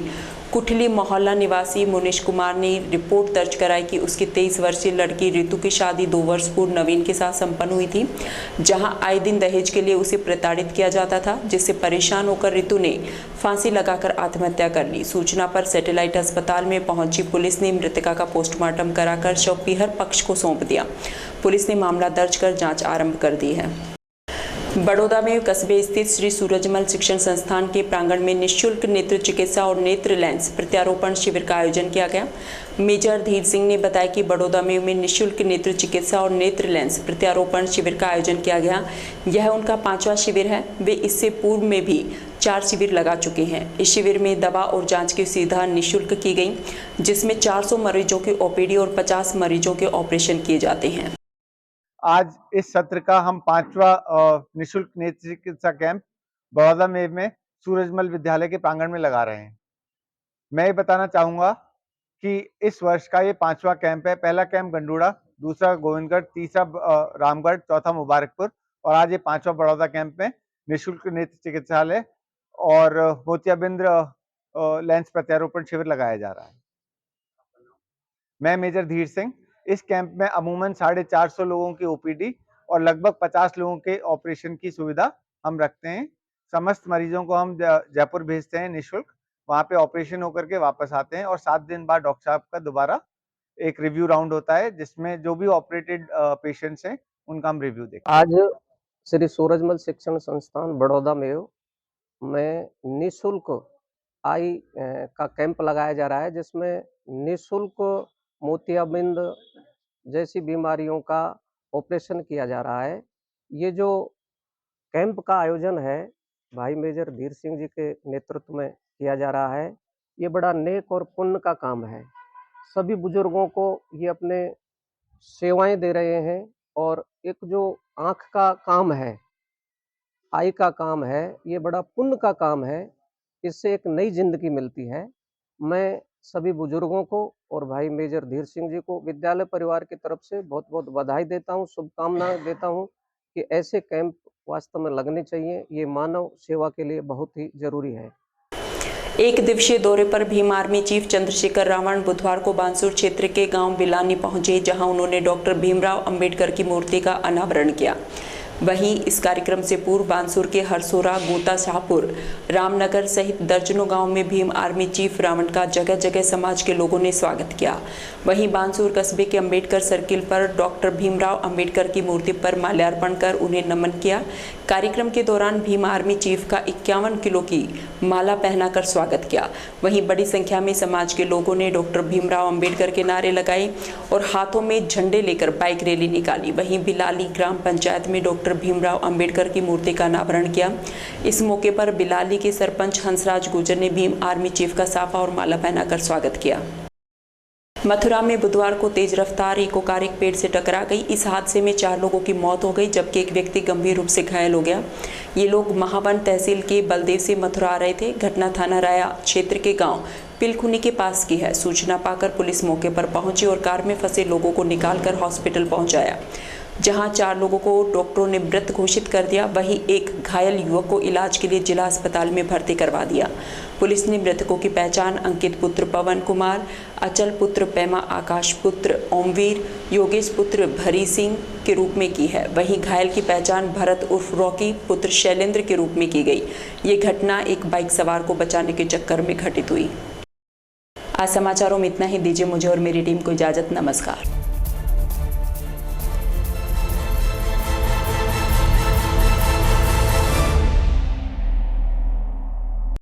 कुठली मोहल्ला निवासी मुनीश कुमार ने रिपोर्ट दर्ज कराई कि उसकी 23 वर्षीय लड़की रितु की शादी 2 वर्ष पूर्व नवीन के साथ संपन्न हुई थी, जहां आए दिन दहेज के लिए उसे प्रताड़ित किया जाता था, जिससे परेशान होकर रितु ने फांसी लगाकर आत्महत्या कर ली। सूचना पर सैटेलाइट अस्पताल में पहुंची पुलिस ने मृतका का पोस्टमार्टम कराकर शव पीहर पक्ष को सौंप दिया। पुलिस ने मामला दर्ज कर जाँच आरम्भ कर दी है। बड़ौदा में कस्बे स्थित श्री सूरजमल शिक्षण संस्थान के प्रांगण में निःशुल्क नेत्र चिकित्सा और नेत्र लेंस प्रत्यारोपण शिविर का आयोजन किया गया। मेजर धीर सिंह ने बताया कि बड़ौदा में निःशुल्क नेत्र चिकित्सा और नेत्र लेंस प्रत्यारोपण शिविर का आयोजन किया गया। यह उनका 5वां शिविर है। वे इससे पूर्व में भी 4 शिविर लगा चुके हैं। इस शिविर में दवा और जांच की सुविधा निःशुल्क की गई, जिसमें 400 मरीजों के OPD और 50 मरीजों के ऑपरेशन किए जाते हैं। आज इस सत्र का हम 5वां निःशुल्क नेत्र चिकित्सा कैंप बड़ौदा में सूरजमल विद्यालय के प्रांगण में लगा रहे हैं। मैं ये बताना चाहूँगा कि इस वर्ष का ये 5वां कैंप है। पहला कैंप गंडूड़ा, दूसरा गोविंदगढ़, तीसरा रामगढ़, चौथा मुबारकपुर और आज ये 5वां बड़ौदा कैंप में निःशुल्क नेत्र चिकित्सालय और मोतियाबिंद लेंस प्रत्यारोपण शिविर लगाया जा रहा है। मैं मेजर धीर सिंह। इस कैंप में अमूमन 450 लोगों की OPD और लगभग 50 लोगों के ऑपरेशन की सुविधा हम रखते हैं। समस्त मरीजों को हम जयपुर भेजते हैं निःशुल्क, वहाँ पे ऑपरेशन होकर के वापस आते हैं और 7 दिन बाद डॉक्टर साहब का दोबारा एक रिव्यू राउंड होता है, जिसमें जो भी ऑपरेटेड पेशेंट्स हैं उनका हम रिव्यू देखते हैं। आज श्री सूरजमल शिक्षण संस्थान बड़ौदा में निःशुल्क आई का कैंप लगाया जा रहा है, जिसमें निःशुल्क मोतियाबिंद जैसी बीमारियों का ऑपरेशन किया जा रहा है। ये जो कैंप का आयोजन है भाई मेजर धीर सिंह जी के नेतृत्व में किया जा रहा है। ये बड़ा नेक और पुण्य का काम है। सभी बुजुर्गों को ये अपने सेवाएं दे रहे हैं और एक जो आँख का काम है, आई का काम है, ये बड़ा पुण्य का काम है। इससे एक नई जिंदगी मिलती है। मैं सभी बुजुर्गों को और भाई मेजर धीर सिंह जी को विद्यालय परिवार की तरफ से बहुत बहुत बधाई देता हूँ, शुभकामनाएं देता हूँ कि ऐसे कैंप वास्तव में लगने चाहिए। ये मानव सेवा के लिए बहुत ही जरूरी है। एक दिवसीय दौरे पर भीम आर्मी चीफ चंद्रशेखर रावण बुधवार को बांसुर क्षेत्र के गांव बिलानी पहुंचे, जहां उन्होंने डॉक्टर भीमराव अंबेडकर की मूर्ति का अनावरण किया। वहीं इस कार्यक्रम से पूर्व बांसुर के हरसोरा, गोता शाहपुर, रामनगर सहित दर्जनों गांव में भीम आर्मी चीफ रावण का जगह जगह समाज के लोगों ने स्वागत किया। वहीं बांसुर कस्बे के अंबेडकर सर्किल पर डॉक्टर भीमराव अंबेडकर की मूर्ति पर माल्यार्पण कर उन्हें नमन किया। कार्यक्रम के दौरान भीम आर्मी चीफ का 51 किलो की माला पहनाकर स्वागत किया। वहीं बड़ी संख्या में समाज के लोगों ने डॉक्टर भीमराव अंबेडकर के नारे लगाए और हाथों में झंडे लेकर बाइक रैली निकाली। वहीं बिलाली ग्राम पंचायत में डॉक्टर भीमराव अंबेडकर की मूर्ति का अनावरण किया। इस मौके पर बिलाली के सरपंच हंसराज गुर्जर ने भीम आर्मी चीफ का साफा और माला पहनाकर स्वागत किया। मथुरा में बुधवार को तेज रफ्तार इको कार एक पेड़ से टकरा गई। इस हादसे में 4 लोगों की मौत हो गई जबकि एक व्यक्ति गंभीर रूप से घायल हो गया। ये लोग महावन तहसील के बलदेव से मथुरा आ रहे थे। घटना थाना राया क्षेत्र के गांव पिलखुनी के पास की है। सूचना पाकर पुलिस मौके पर पहुंची और कार में फंसे लोगों को निकालकर हॉस्पिटल पहुंचाया, जहां 4 लोगों को डॉक्टरों ने मृत घोषित कर दिया। वहीं एक घायल युवक को इलाज के लिए जिला अस्पताल में भर्ती करवा दिया। पुलिस ने मृतकों की पहचान अंकित पुत्र पवन कुमार, अचल पुत्र पेमा, आकाश पुत्र ओमवीर, योगेश पुत्र भरी सिंह के रूप में की है। वहीं घायल की पहचान भरत उर्फ रॉकी पुत्र शैलेंद्र के रूप में की गई। ये घटना एक बाइक सवार को बचाने के चक्कर में घटित हुई। आज समाचारों में इतना ही। दीजिए मुझे और मेरी टीम को इजाजत। नमस्कार।